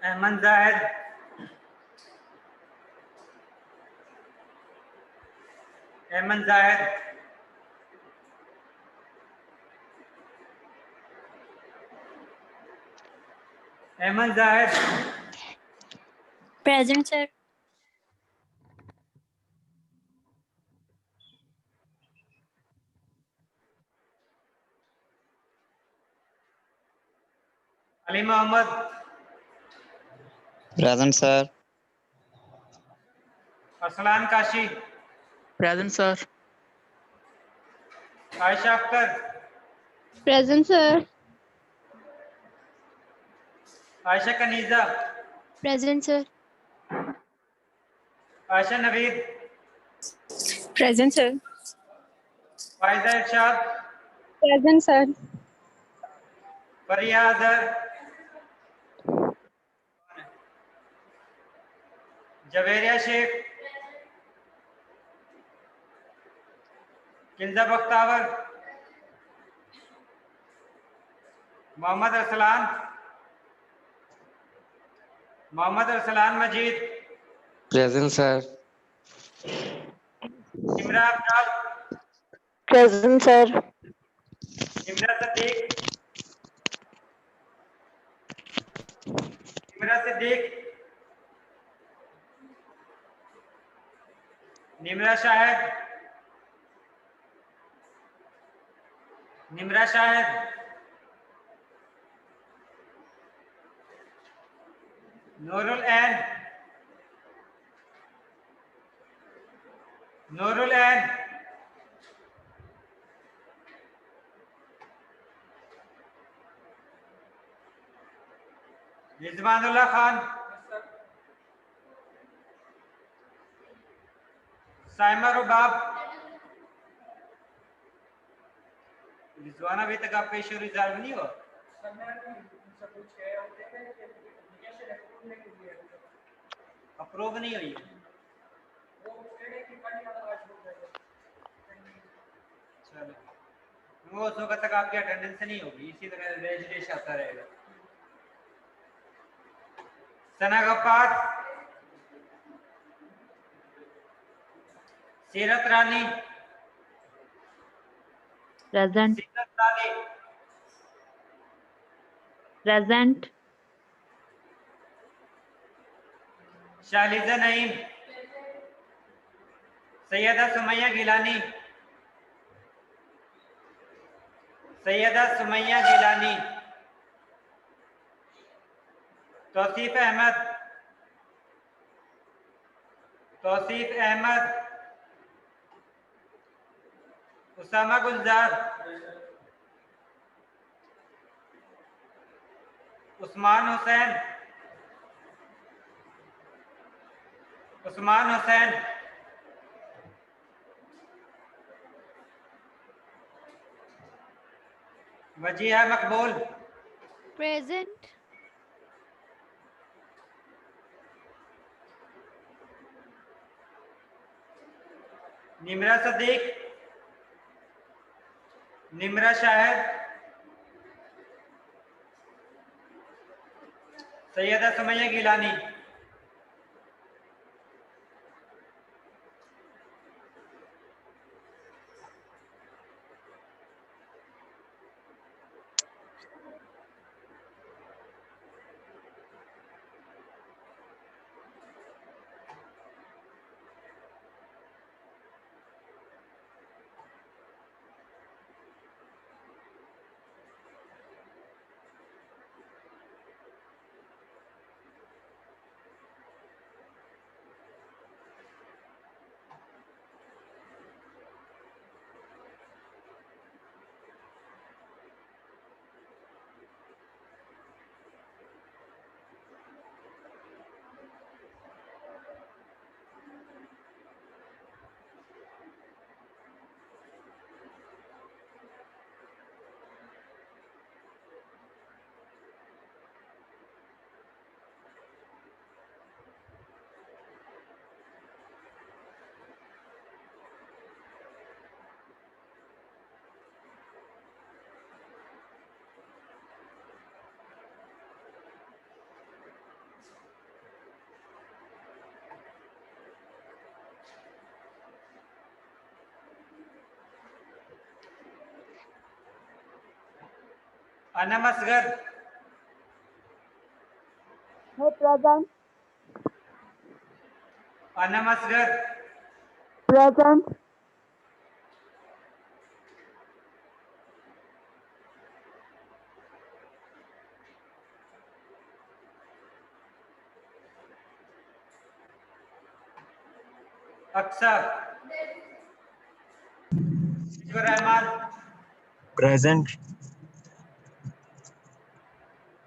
Ahmad Zahid, Ahmed Zahid, Ahmed Zahid, present sir. Ali Mohammad, present sir. Arsalan Kashi, present sir. Ayesha Akhtar, present sir. Ayesha Kaneeza, present sir. Ayesha Naveed, present sir. फायदा Irshad, present sir. Fariya Azhar, Javeria Shaikh, किल्जा Bakhtawar, Mohammad Arsalan, Mohammad Arsalan Majeed, present sir. Imra Afzal, present sir. Imra Sadiq, Imra Siddique, Nimra Shahid, Nimra Shahid, Noorul Ain, Noorul Ain, Rizwanullah Khan, Saima Rubab, Rizwana, अभी तक आपका issue resolve नहीं हुआ? अप्रूव नहीं हुई है। चलो, वो उस वक्त तक आपकी अटेंडेंस नहीं होगी, इसी तरह रेजिडेंस आता रहेगा। सना गफ्फार, सीरत Rani, present. Seerat Rani, present. Shaliza Naeem, Syeda Sumaiya Gilani, Syeda Sumaiya Gilani, Tauseef Ahmed, Tauseef Ahmed, Usama Gulzar, Usman Hussain, Usman Hussain, Wajiha Maqbool, present. Nimra Sadiq, Nimra Shahid, Syeda Sumaiya Gilani, Anam Asghar, Present. Anam Asghar, Present. अक्सर, Rahman, Present.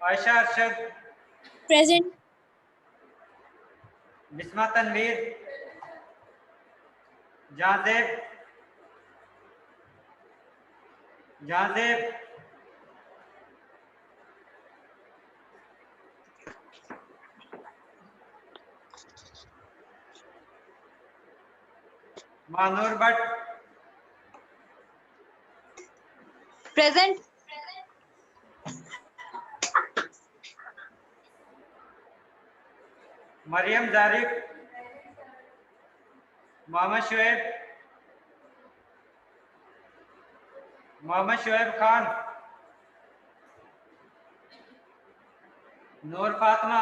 Ayesha Arshad, Present. Bisma Tanveer, Jahanzeb, Jahanzeb, Manur Bhatt, Present. Maryam जारिक, Mohammad Shoaib, Mohammad Shoaib Khan, नूर फातिमा,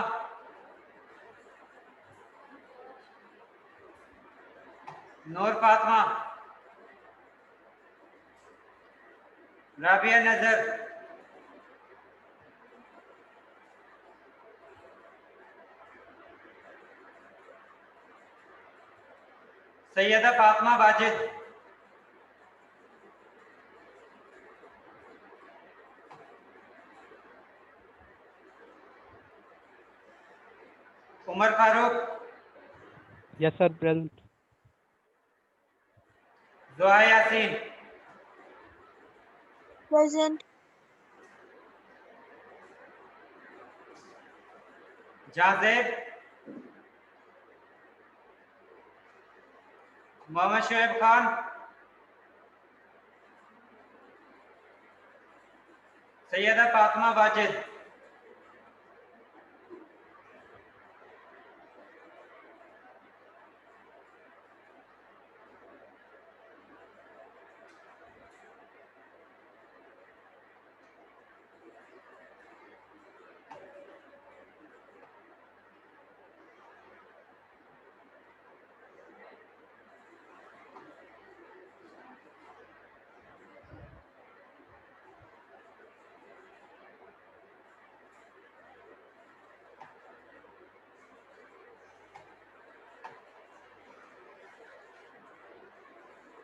नूर फातिमा, राबिया नजर, Syeda Fatima Wajid, Umar Farooq, Yes, sir. Present. Dua Yasin, Present. Jahanzeb, Mohammad Shoaib Khan, Syeda Fatima Wajid,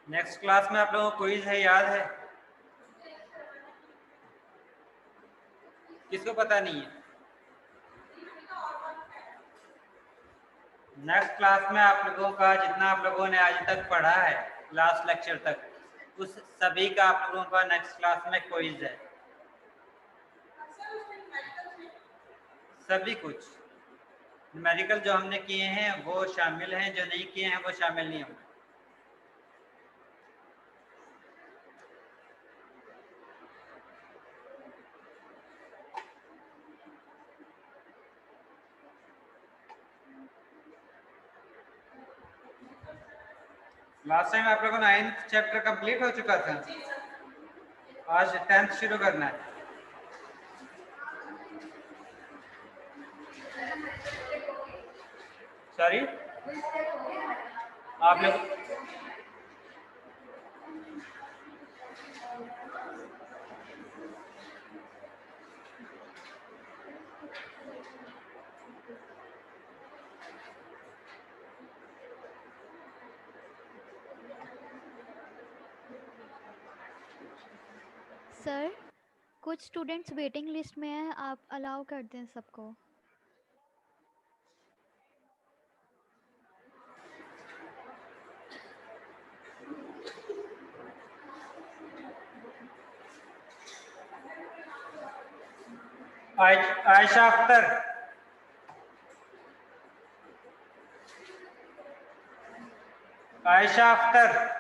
next class में आप लोगों को क्विज है, याद है? किसको पता नहीं है? नेक्स्ट क्लास में आप लोगों का जितना आप लोगों ने आज तक पढ़ा है लास्ट लेक्चर तक, उस सभी का आप लोगों का नेक्स्ट क्लास में क्विज है। सभी कुछ न्यूमेरिकल जो हमने किए हैं वो शामिल हैं, जो नहीं किए हैं वो शामिल नहीं होंगे। लास्ट टाइम आप लोगों का 9th चैप्टर कंप्लीट हो चुका था, आज 10th शुरू करना है। सॉरी, आप लोग सर, कुछ स्टूडेंट्स वेटिंग लिस्ट में हैं, आप अलाउ कर दें सबको। आयशा अख्तर, आयशा अख्तर,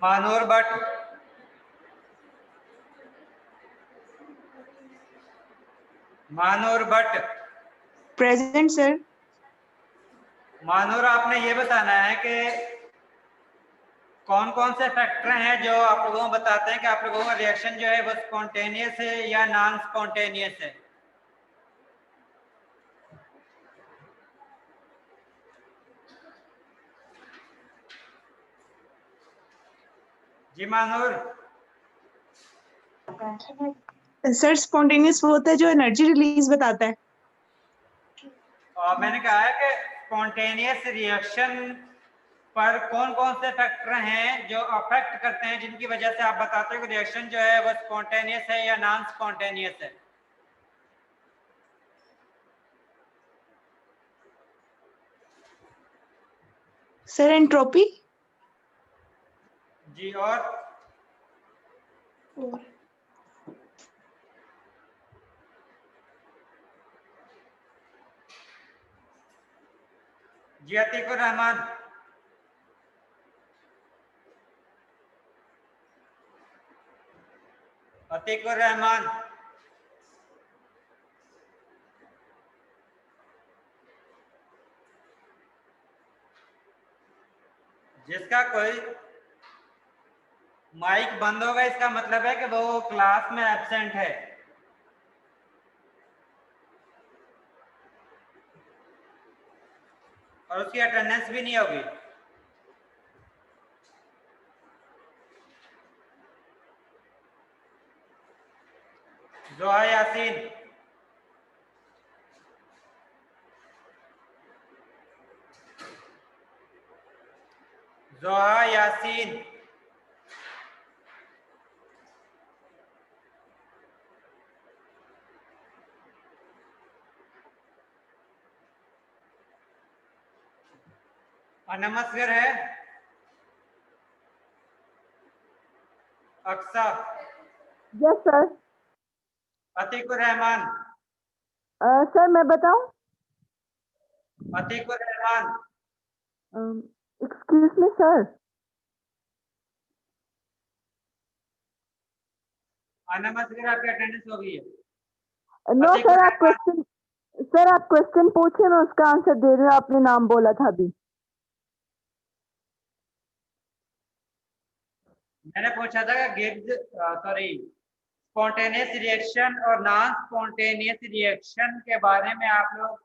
मानूर भट्ट, मानूर भट्ट। Present sir. मानूर, आपने ये बताना है कि कौन कौन से फैक्टर हैं जो आप लोगों को बताते हैं कि आप लोगों का रिएक्शन जो है वो स्पॉन्टेनियस है या नॉन स्पॉन्टेनियस है। जी मानूर। सर स्पॉन्टेनियस वो होता है जो एनर्जी रिलीज बताता है। और मैंने कहा है कि स्पॉन्टेनियस रिएक्शन पर कौन कौन से फैक्टर हैं जो अफेक्ट करते हैं जिनकी वजह से आप बताते हो कि रिएक्शन जो है वो स्पॉन्टेनियस है या नॉन स्पॉन्टेनियस है। Sir entropy. जी और जी अतीकुर रहमान। अतीकुर रहमान। जिसका कोई माइक बंद होगा इसका मतलब है कि वो क्लास में एब्सेंट है। और उसकी अटेंडेंस भी नहीं होगी। जोहा यासीन। जोहा यासीन। नमस्कार है। Aqsa. Yes sir. Atiqur Rehman. Sir मैं बताऊं? Atiqur Rehman. Excuse me sir. नमस्कार, आपकी अटेंडेंस हो गई है। No Atiqur sir, Rehman. आप क्वेश्चन पूछे, मैं उसका आंसर दे रही हूँ। आपने नाम बोला था अभी। मैंने पूछा था कि गिब्स स्पॉन्टेनियस रिएक्शन और नॉन स्पॉन्टेनियस रिएक्शन के बारे में आप लोग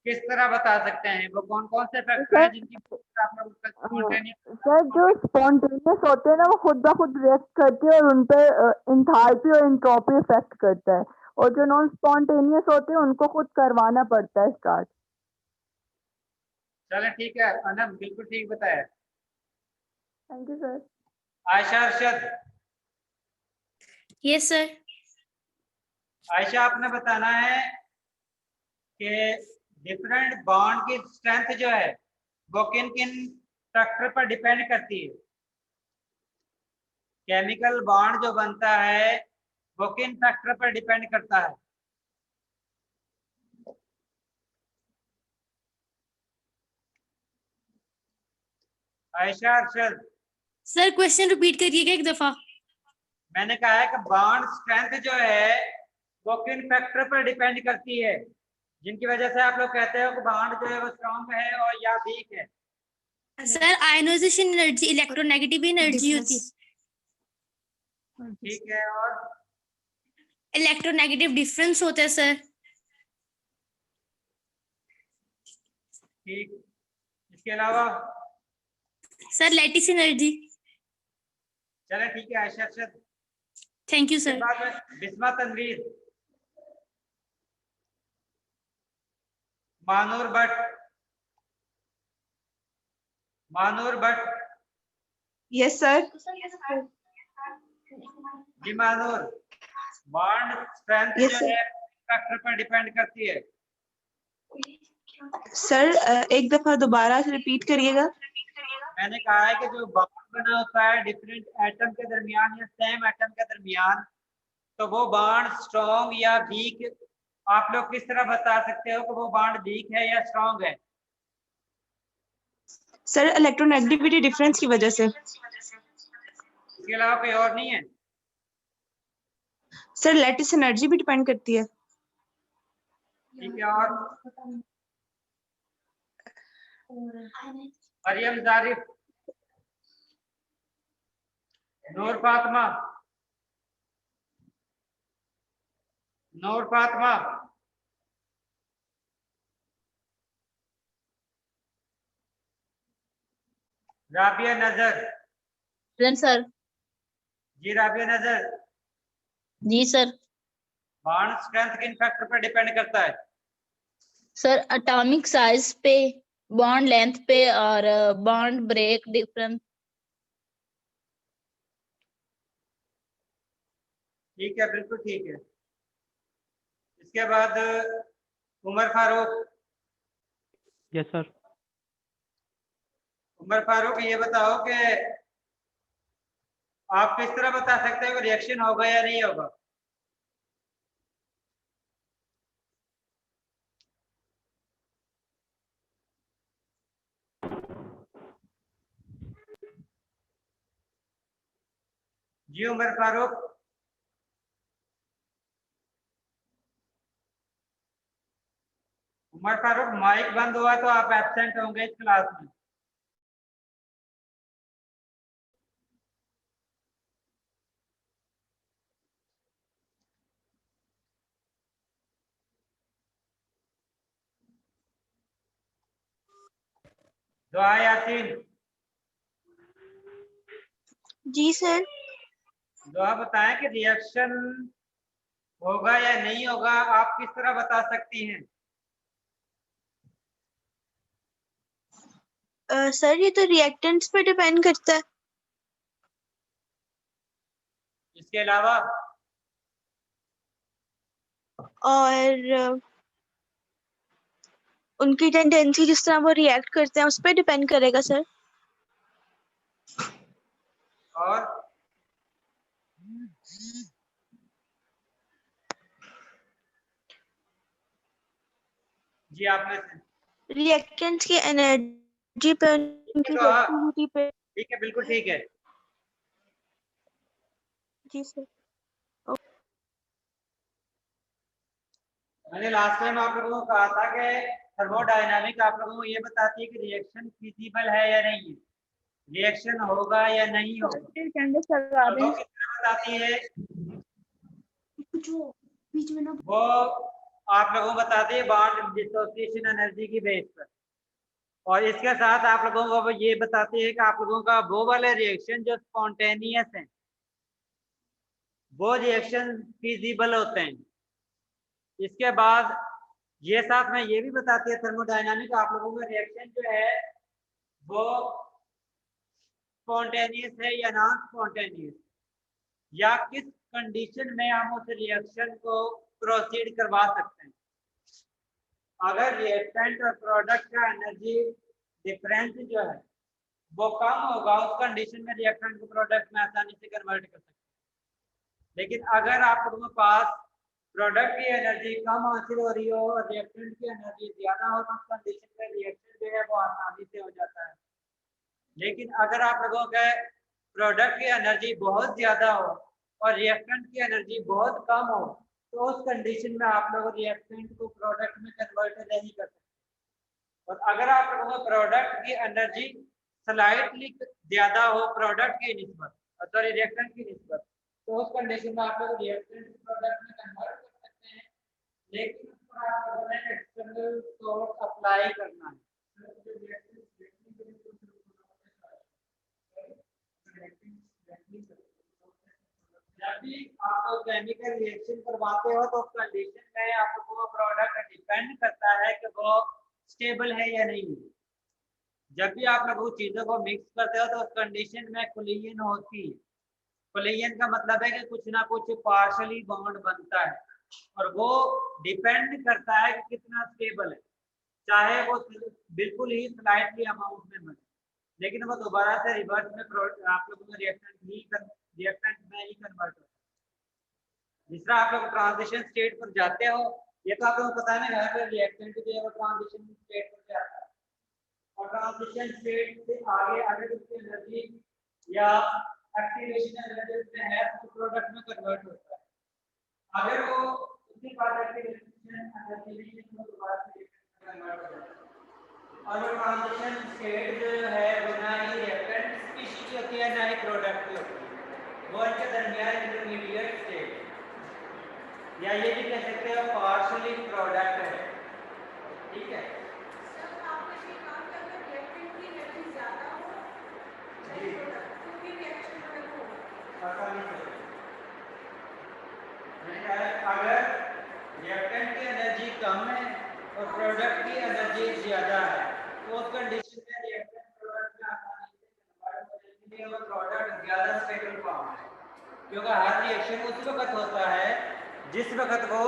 किस तरह बता सकते हैं, वो कौन कौन से फैक्टर हैं जिनकी आप लोग स्पॉन्टेनियस। सर जो स्पॉन्टेनियस होते हैं ना, वो खुद ब खुद रिएक्ट करते हैं और उन पर एंथैल्पी और एंट्रोपी इफेक्ट करता है, और जो नॉन स्पॉन्टेनियस होते हैं उनको खुद करवाना पड़ता है स्टार्ट। चले ठीक है अनम, बिल्कुल ठीक बताया। Thank you sir. Ayesha Arshad. Yes sir. Ayesha, आपने बताना है कि डिफरेंट बॉन्ड की स्ट्रेंथ जो है वो किन किन फैक्टर पर डिपेंड करती है। केमिकल बॉन्ड जो बनता है वो किन फैक्टर पर डिपेंड करता है। Ayesha Arshad. Sir question repeat करिएगा एक दफा। मैंने कहा है कि बॉन्ड स्ट्रेंथ जो है वो किन फैक्टर पर डिपेंड करती है जिनकी वजह से आप लोग कहते हो कि बॉन्ड जो है वो स्ट्रॉन्ग है और या वीक है। Sir ionisation energy, electronegative energy होती है। ठीक है, और इलेक्ट्रोनेगेटिव डिफरेंस होता है सर। ठीक, इसके अलावा सर लैटिस एनर्जी। चले ठीक है आयशा अरशद। थैंक यू इसके सर। बाद में बिस्मा तनवीर। मानूर भट्ट। मानूर भट्ट। Yes sir. जी मानूर, बॉन्ड स्ट्रेंथ Yes, जो sir. है फैक्टर पर डिपेंड करती है। सर एक दफा दोबारा से रिपीट करिएगा। मैंने कहा है कि जो बॉन्ड बना होता है डिफरेंट एटम के दरमियान या सेम एटम के दरमियान, तो वो बॉन्ड स्ट्रॉन्ग या वीक आप लोग किस तरह बता सकते हो कि वो बॉन्ड वीक है या स्ट्रॉन्ग है। सर इलेक्ट्रोनेगेटिविटी डिफरेंस की वजह से। इसके अलावा कोई और नहीं है। सर लैटिस एनर्जी भी डिपेंड करती है। ठीक है, और मरियम जारिफ, नूर फातिमा, नूर फातिमा, राबिया नजर, सर। जी राबिया नजर, जी सर। बॉन्ड स्ट्रेंथ किन फैक्टर पर डिपेंड करता है? सर एटॉमिक साइज पे, बॉन्ड लेंथ पे और बॉन्ड ब्रेक डिफरेंस। ठीक है, बिल्कुल ठीक है। इसके बाद उमर फारूक, यस सर। उमर फारूक ये बताओ कि आप किस तरह बता सकते हो कि रिएक्शन होगा या नहीं होगा? जी उमर फारूक, उमर फारूक माइक बंद हुआ तो आप एब्सेंट होंगे इस क्लास में। दुआ यासीन, जी सर। दुआ बताएं कि रिएक्शन होगा या नहीं होगा, आप किस तरह बता सकती हैं? सर ये तो रिएक्टेंट्स पे डिपेंड करता है। इसके अलावा और उनकी टेंडेंसी जिस तरह वो रिएक्ट करते हैं उस पर डिपेंड करेगा सर। और जी आपने रिएक्टेंट्स की एनर्जी पे, उनकी तो हाँ, रिएक्टिविटी पे। ठीक है, बिल्कुल ठीक है। जी सर। मैंने लास्ट टाइम आप लोगों को कहा था कि थर्मोडायनामिक आप लोगों को ये बताती है कि रिएक्शन फिजिबल है या नहीं है, रिएक्शन होगा या नहीं होगा। और वो किस तरह बताती है? वो आप लोगों को बताती है बॉन्ड डिसोसिएशन एनर्जी की बेस पर। और इसके साथ आप लोगों को वो ये बताती है कि आप लोगों का वो वाले रिएक्शन जो स्पॉन्टेनियस हैं, वो रिएक्शन फिजिबल होते हैं। इसके बाद ये साथ में ये भी बताती है थर्मोडायनामिक आप लोगों का रिएक्शन जो है वो स्पॉन्टेनियस है या नॉन स्पॉन्टेनियस, या किस कंडीशन में हम उस रिएक्शन को प्रोसीड करवा सकते हैं। अगर रिएक्टेंट और प्रोडक्ट का एनर्जी डिफरेंस जो है वो कम होगा, उस कंडीशन में रिएक्टेंट को प्रोडक्ट में आसानी से कन्वर्ट कर सकते हैं। लेकिन अगर आप लोगों के पास प्रोडक्ट की एनर्जी कम हासिल हो रही हो और रिएक्टेंट की एनर्जी ज्यादा हो, तो उस कंडीशन में रिएक्शन जो है वो आसानी से हो जाता है। लेकिन अगर आप लोगों के प्रोडक्ट की एनर्जी बहुत ज्यादा हो और रिएक्टेंट की एनर्जी बहुत कम हो, तो उस कंडीशन में आप लोग रिएक्टेंट को प्रोडक्ट में कन्वर्ट नहीं कर सकते। और अगर आप लोगों को प्रोडक्ट की एनर्जी स्लाइटली ज्यादा हो प्रोडक्ट की निस्बत, सॉरी रिएक्टेंट की निस्बत, तो उस कंडीशन में आप लोग रिएक्टेंट को प्रोडक्ट में कन्वर्ट कर सकते हैं। लेकिन उस पर आप लोगों ने एक्सटर्नल सोर्स अप्लाई करना है। जब भी आप लोग केमिकल रिएक्शन करवाते हो तो उस कंडीशन में आप लोगों को प्रोडक्ट डिपेंड करता है कि वो स्टेबल है या नहीं है। जब भी आप लोग चीजों को मिक्स करते हो तो उस कंडीशन में कोलिजन होती है। कोलिजन का मतलब है कि कुछ ना कुछ पार्शियली बॉन्ड बनता है और वो डिपेंड करता है कि कितना स्टेबल है, चाहे वो बिल्कुल ही स्लाइटली अमाउंट में बने, लेकिन वो दोबारा से रिवर्स में आप लोगों को रिएक्टेंट में ही कन्वर्ट होता है। जिस तरह आप लोग ट्रांजिशन स्टेट पर जाते हो, ये तो आप लोगों को पता है ना, हर रिएक्टेंट जो है वो ट्रांजिशन स्टेट पर जाता है और ट्रांजिशन स्टेट से आगे अगर उसकी एनर्जी या एक्टिवेशन एनर्जी में है तो प्रोडक्ट में कन्वर्ट होता है। अगर वो उसके बाद एक्टिवेशन और वो ट्रांजिशन स्टेट जो है वो ना ही रिएक्टेंट स्पीशीज की होती है ना ही प्रोडक्ट की होती है, वो इनके दरमियान इंटरमीडिएट स्टेट या ये भी कह सकते हो पार्शियली प्रोडक्ट है। ठीक है, अगर रिएक्टेंट की एनर्जी कम है और प्रोडक्ट की एनर्जी ज्यादा है तो उस कंडीशन में रिएक्टेंट प्रोडक्ट में आसानी से कन्वर्ट हो जाएंगे और प्रोडक्ट ज्यादा स्टेबल फॉर्म है, क्योंकि हर रिएक्शन उस वक्त होता है जिस वक्त वो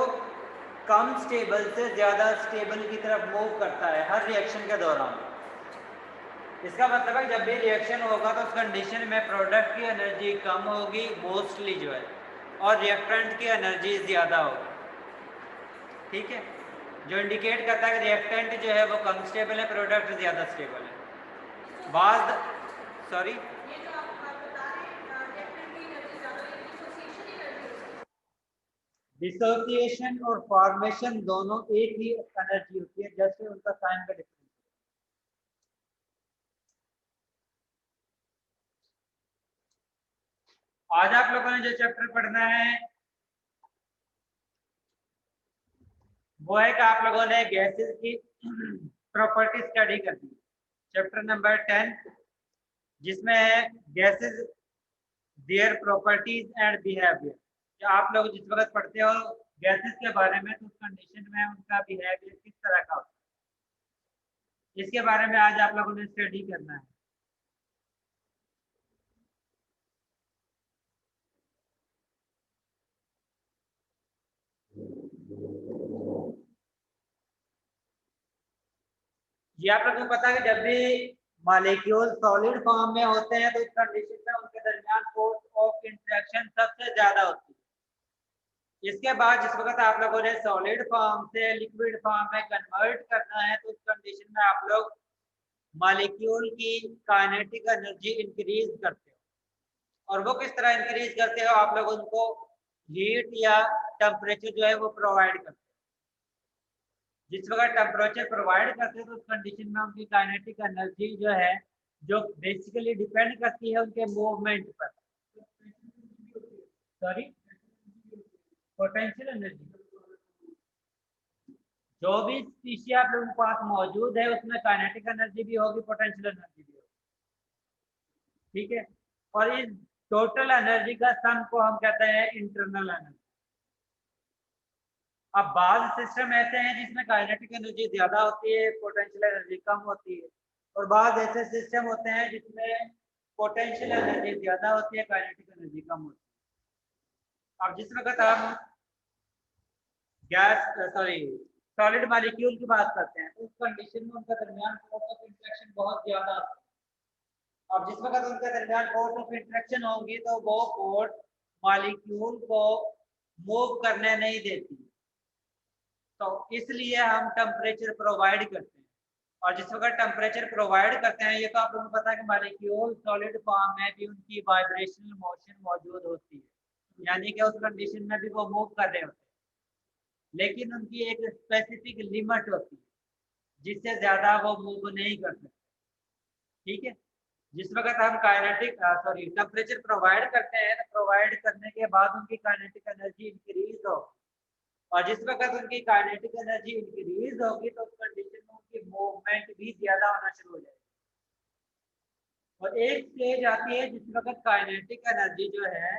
कम स्टेबल से ज्यादा स्टेबल की तरफ मूव करता है हर रिएक्शन के दौरान। इसका मतलब है जब भी रिएक्शन होगा तो उस कंडीशन में प्रोडक्ट की एनर्जी कम होगी मोस्टली जो है, और रिएक्टेंट की एनर्जी ज़्यादा होगी। ठीक है, जो इंडिकेट करता है कि रिएक्टेंट जो है वो कम स्टेबल है, प्रोडक्ट ज़्यादा स्टेबल है। बाद सॉरी डिसोसिएशन और फॉर्मेशन दोनों एक ही एनर्जी होती है, जैसे उनका साइन का डिफरेंस। आज आप लोगों ने जो चैप्टर पढ़ना है वो है कि आप लोगों ने गैसेस की प्रॉपर्टी स्टडी करनी है, चैप्टर नंबर 10, जिसमें है gases their properties and behaviour. आप लोग जिस वक्त पढ़ते हो गैसेस के बारे में तो उस कंडीशन में उनका बिहेवियर किस तरह का होता है, इसके बारे में आज आप लोगों ने स्टडी करना है। ये आप लोगों को पता है कि जब भी मॉलिक्यूल सॉलिड फॉर्म में होते हैं तो इस कंडीशन में उनके दरमियान फोर्स ऑफ इंटरेक्शन सबसे ज्यादा होती है। इसके बाद जिस वक्त आप लोगों ने सॉलिड फॉर्म से लिक्विड फॉर्म में कन्वर्ट करना है तो उस कंडीशन में आप लोग मॉलिक्यूल की काइनेटिक एनर्जी इंक्रीज करते हो, और वो किस तरह इंक्रीज करते हो, आप लोग उनको हीट या टेम्परेचर जो है वो प्रोवाइड करते हो। जिस वक्त टेम्परेचर प्रोवाइड करते हैं तो उस कंडीशन में उनकी काइनेटिक एनर्जी जो है जो बेसिकली डिपेंड करती है उनके मूवमेंट पर, सॉरी पोटेंशियल एनर्जी। जो भी स्पीशीज आप लोगों के पास मौजूद है उसमें काइनेटिक एनर्जी भी होगी, पोटेंशियल एनर्जी भी होगी। ठीक है, और इस टोटल एनर्जी का सम को हम कहते हैं इंटरनल एनर्जी। अब बाज सिस्टम ऐसे हैं जिसमें काइनेटिक एनर्जी ज्यादा होती है, पोटेंशियल एनर्जी कम होती है, और बाज ऐसे सिस्टम होते हैं जिसमें पोटेंशियल एनर्जी ज्यादा होती है, काइनेटिक एनर्जी कम होती है। अब जिस वक्त हम गैस सॉरी सॉलिड मॉलिक्यूल की बात करते हैं तो उस कंडीशन में उनका दरमियान फोर्स ऑफ इंटरेक्शन बहुत ज्यादा होता है। अब जिस वक्त उनके दरमियान फोर्स ऑफ इंटरेक्शन होंगी तो वो फोर्स मॉलिक्यूल को मूव करने नहीं देती, तो इसलिए हम टेम्परेचर प्रोवाइड करते हैं। और जिस वक्त टेम्परेचर प्रोवाइड करते हैं ये तो आप लोगों को पता है कि मॉलिक्यूल सॉलिड फॉर्म में भी उनकी वाइब्रेशनल मोशन मौजूद होती है, यानी कि उस कंडीशन में भी वो मूव कर रहे होते हैं, लेकिन उनकी एक स्पेसिफिक लिमिट होती है जिससे ज्यादा वो मूव नहीं कर सकते। ठीक है, जिस वक्त हम काइनेटिक सॉरी टेम्परेचर प्रोवाइड करते हैं तो प्रोवाइड करने के बाद उनकी काइनेटिक एनर्जी इंक्रीज हो, और जिस वक्त उनकी काइनेटिक एनर्जी इंक्रीज होगी तो उस कंडीशन में उनकी मूवमेंट भी ज्यादा होना शुरू हो जाएगी। और एक स्टेज आती है जिस वक्त काइनेटिक एनर्जी जो है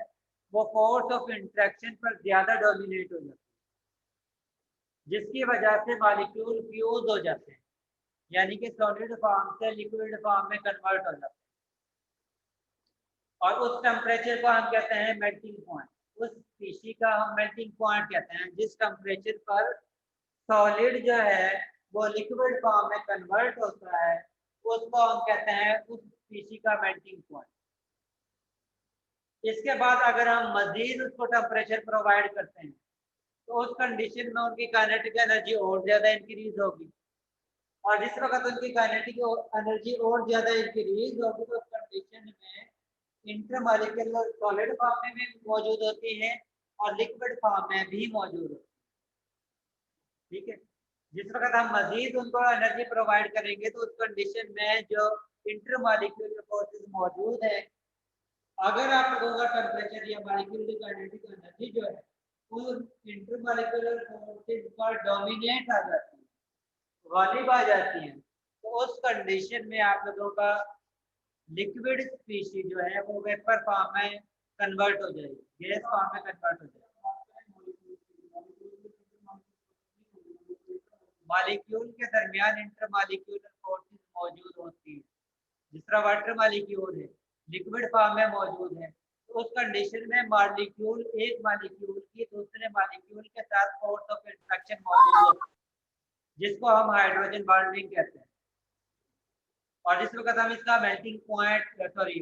वो फोर्स ऑफ इंटरेक्शन पर ज्यादा डोमिनेट हो जाती है, जिसकी वजह से मॉलिक्यूल फ्यूज हो जाते हैं, यानी कि सॉलिड फॉर्म से लिक्विड फॉर्म में कन्वर्ट हो जाते हैं, और उस टेम्परेचर को हम कहते हैं मेल्टिंग पॉइंट। उस स्पीशीज का हम मेल्टिंग पॉइंट कहते हैं जिस टेम्परेचर पर सॉलिड जो है वो लिक्विड फॉर्म में कन्वर्ट होता है, उसको हम कहते हैं उस स्पीशीज का मेल्टिंग पॉइंट। इसके बाद अगर हम मजीद उसको टेम्परेचर प्रोवाइड करते हैं तो उस कंडीशन में उनकी काइनेटिक एनर्जी और ज्यादा इंक्रीज होगी, और जिस वक्त उनकी काइनेटिक एनर्जी और ज्यादा इंक्रीज होगी तो उस कंडीशन में इंटरमॉलिक्यूलर सॉलिड फॉर्म में भी मौजूद होती है और लिक्विड फॉर्म में भी मौजूद होती है। ठीक है। जिस वक्त हम मजीद उनको एनर्जी प्रोवाइड करेंगे तो उस कंडीशन में जो इंटरमॉलिक्यूलर फोर्सेस मौजूद है, अगर आप लोगों का टेम्परेचर या मॉलिक्यूल की काइनेटिक एनर्जी जो है उन इंटरमॉलिक्यूलर फोर्सेस पर डोमिनेट आ जाती है, गालिब आ जाती है, तो उस कंडीशन में आप लोगों का लिक्विड स्पीशीज जो है वो वेपर फॉर्म में कन्वर्ट हो जाएगी, गैस फॉर्म में कन्वर्ट हो जाएगी। मॉलिक्यूल के दरमियान इंटरमॉलिक्यूलर फोर्सेस मौजूद होती है, जिस तरह वाटर मॉलिक्यूल है लिक्विड फॉर्म में मौजूद है, तो उस कंडीशन में मॉलिक्यूल एक मॉलिक्यूल की दूसरे मॉलिक्यूल के साथ फोर्स ऑफ इंटरेक्शन मौजूद होती है, जिसको हम हाइड्रोजन बॉन्डिंग कहते हैं। और जिस वक्त हम इसका melting point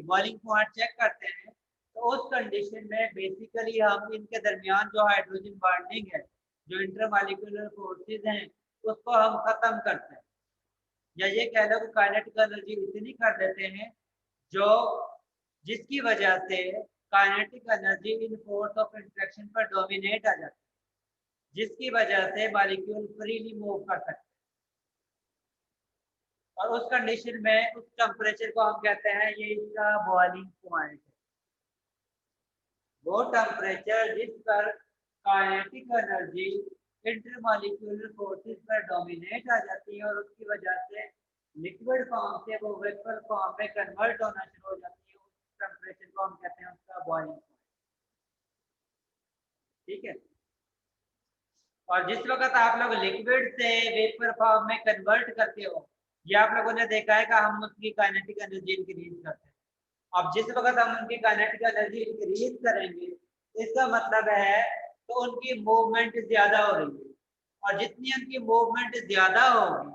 boiling point check करते हैं, तो उस कंडीशन में बेसिकली हम इनके दरमियान जो हाइड्रोजन बॉन्डिंग है, जो इंटरमॉलिक्यूलर फोर्सेस हैं, उसको हम खत्म करते हैं, या ये कह लो कि काइनेटिक एनर्जी इतनी कर देते हैं जो जिसकी वजह से kinetic energy in force of interaction पर डोमिनेट आ जाती है, जिसकी वजह से मॉलिक्यूल फ्रीली मूव कर सकते हैं। और उस कंडीशन में उस टेम्परेचर को हम कहते हैं, ये इसका बॉइलिंग पॉइंट है, वो टेम्परेचर जिस पर काइनेटिक एनर्जी इंटरमॉलिक्यूलर फोर्सेस पर डोमिनेट आ जाती है और उसकी वजह से लिक्विड फॉर्म से वो वेपर फॉर्म में कन्वर्ट होना शुरू हो जाती है, उस टेम्परेचर को हम कहते हैं उसका बॉइलिंग पॉइंट। ठीक है। और जिस वक्त आप लोग लिक्विड से वेपर फॉर्म में कन्वर्ट करते हो, ये आप लोगों ने देखा है कि हम उसकी काइनेटिक एनर्जी इंक्रीज करते हैं। अब जिस वक्त हम उनकी काइनेटिक एनर्जी इंक्रीज करेंगे, इसका मतलब है तो उनकी मूवमेंट ज्यादा हो रही है, और जितनी उनकी मूवमेंट ज्यादा होगी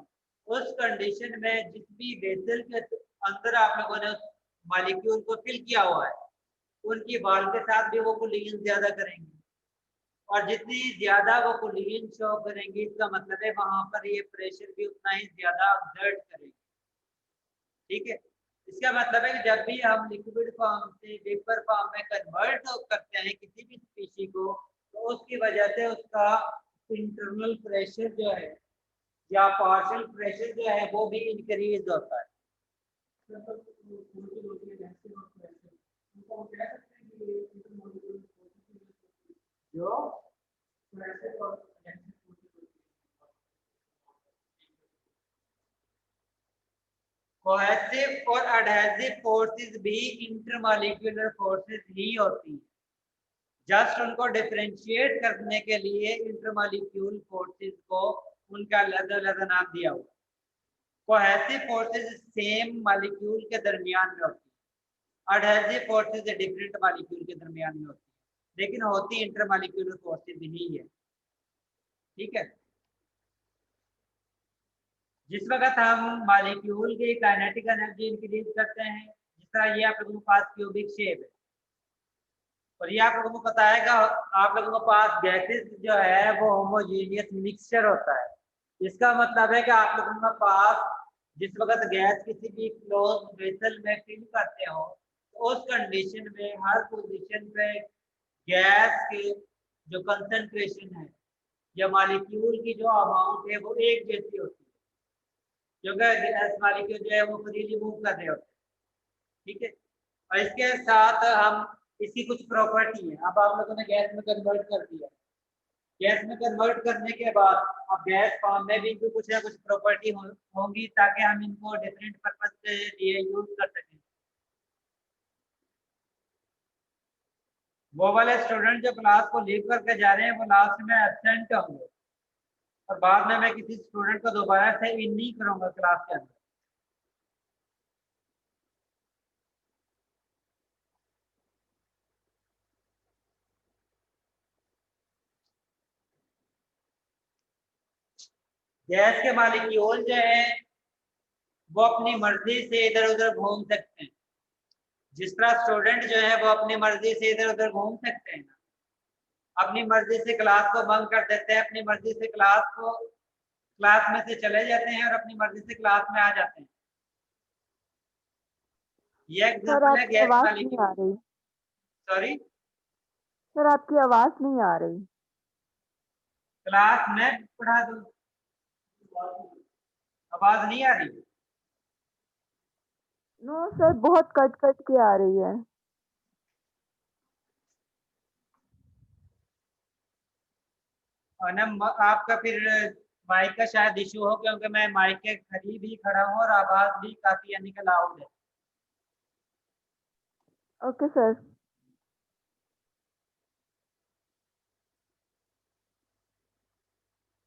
उस कंडीशन में जिस भी वेसल के अंदर आप लोगों ने उस मॉलिक्यूल को फिल किया हुआ है, उनकी बॉल के साथ भी वो कोलिजन ज्यादा करेंगे, और जितनी ज्यादा वो कोलिजन शो करेंगे, इसका मतलब है वहां पर ये प्रेशर भी उतना ही ज्यादा एक्सर्ट करेंगे। ठीक है। इसका मतलब है कि जब भी हम लिक्विड फॉर्म से वेपर फॉर्म में कन्वर्ट करते हैं किसी भी स्पीशी को, तो उसकी वजह से उसका इंटरनल प्रेशर जो है या पार्शियल प्रेशर जो है वो भी इंक्रीज होता है। जो कोहेसिव और एडहेसिव फोर्सेस भी इंटरमॉलिक्यूलर फोर्सेस ही होती हैं, जस्ट उनको डिफरेंशिएट करने के लिए इंटरमॉलिक्यूल फोर्सेस को उनका अलग-अलग नाम दिया हुआ। कोहेसिव फोर्सेस सेम मॉलिक्यूल के दरमियान में होती है, एडहेसिव फोर्सेस डिफरेंट मॉलिक्यूल के दरमियान में होती है, लेकिन होती इंटरमॉलिक्यूलर फोर्सेस ही है। ठीक है। जिस वक्त हम मॉलिक्यूल की काइनेटिक एनर्जी इंक्रीज करते हैं, जिस तरह ये आप लोगों के पास क्यूबिक शेप है, और ये आप लोगों को पता है कि आप लोगों के पास गैसेस जो है वो होमोजेनियस मिक्सचर होता है। इसका मतलब है कि आप लोगों के पास जिस वक्त गैस किसी भी क्लोज वेसल में फिल करते हो, तो उस कंडीशन में हर पोजीशन पे गैस के जो कंसंट्रेशन है या मॉलिक्यूल की जो अमाउंट है वो एक जैसी होती है, क्योंकि गैस मॉलिक्यूल जो है वो फ्रीली मूव कर रहे होते हैं। ठीक है। और इसके साथ हम इसकी कुछ प्रॉपर्टी है, अब आप लोगों ने गैस में कन्वर्ट कर दिया, गैस में कन्वर्ट करने के बाद अब गैस फॉर्म में भी इनको कुछ ना कुछ प्रॉपर्टी होंगी ताकि हम इनको डिफरेंट पर्पस के लिए यूज कर सकें। वो वाले स्टूडेंट जो क्लास को लीव करके जा रहे हैं वो लास्ट में एब्सेंट होंगे, और बाद में मैं किसी स्टूडेंट को दोबारा से इन नहीं करूंगा क्लास के अंदर। गैस के मॉलिक्यूल जो है वो अपनी मर्जी से इधर उधर घूम सकते हैं, जिस तरह स्टूडेंट जो है वो अपनी मर्जी से इधर उधर घूम सकते हैं, अपनी मर्जी से क्लास को बंक कर देते हैं, अपनी मर्जी से क्लास में से चले जाते हैं और अपनी मर्जी से क्लास में आ जाते हैं। ये एग्जांपल है गैस मॉलिक्यूल। सॉरी सर, आपकी आवाज नहीं आ रही। क्लास में पढ़ा दूं? आवाज नहीं आ रही? नो सर, बहुत कट कट के आ रही है। और ना आपका फिर माइक का शायद इशू हो, क्योंकि मैं माइक के करीब ही खड़ा हूँ और आवाज भी काफी यानी कि लाउड है। Okay sir.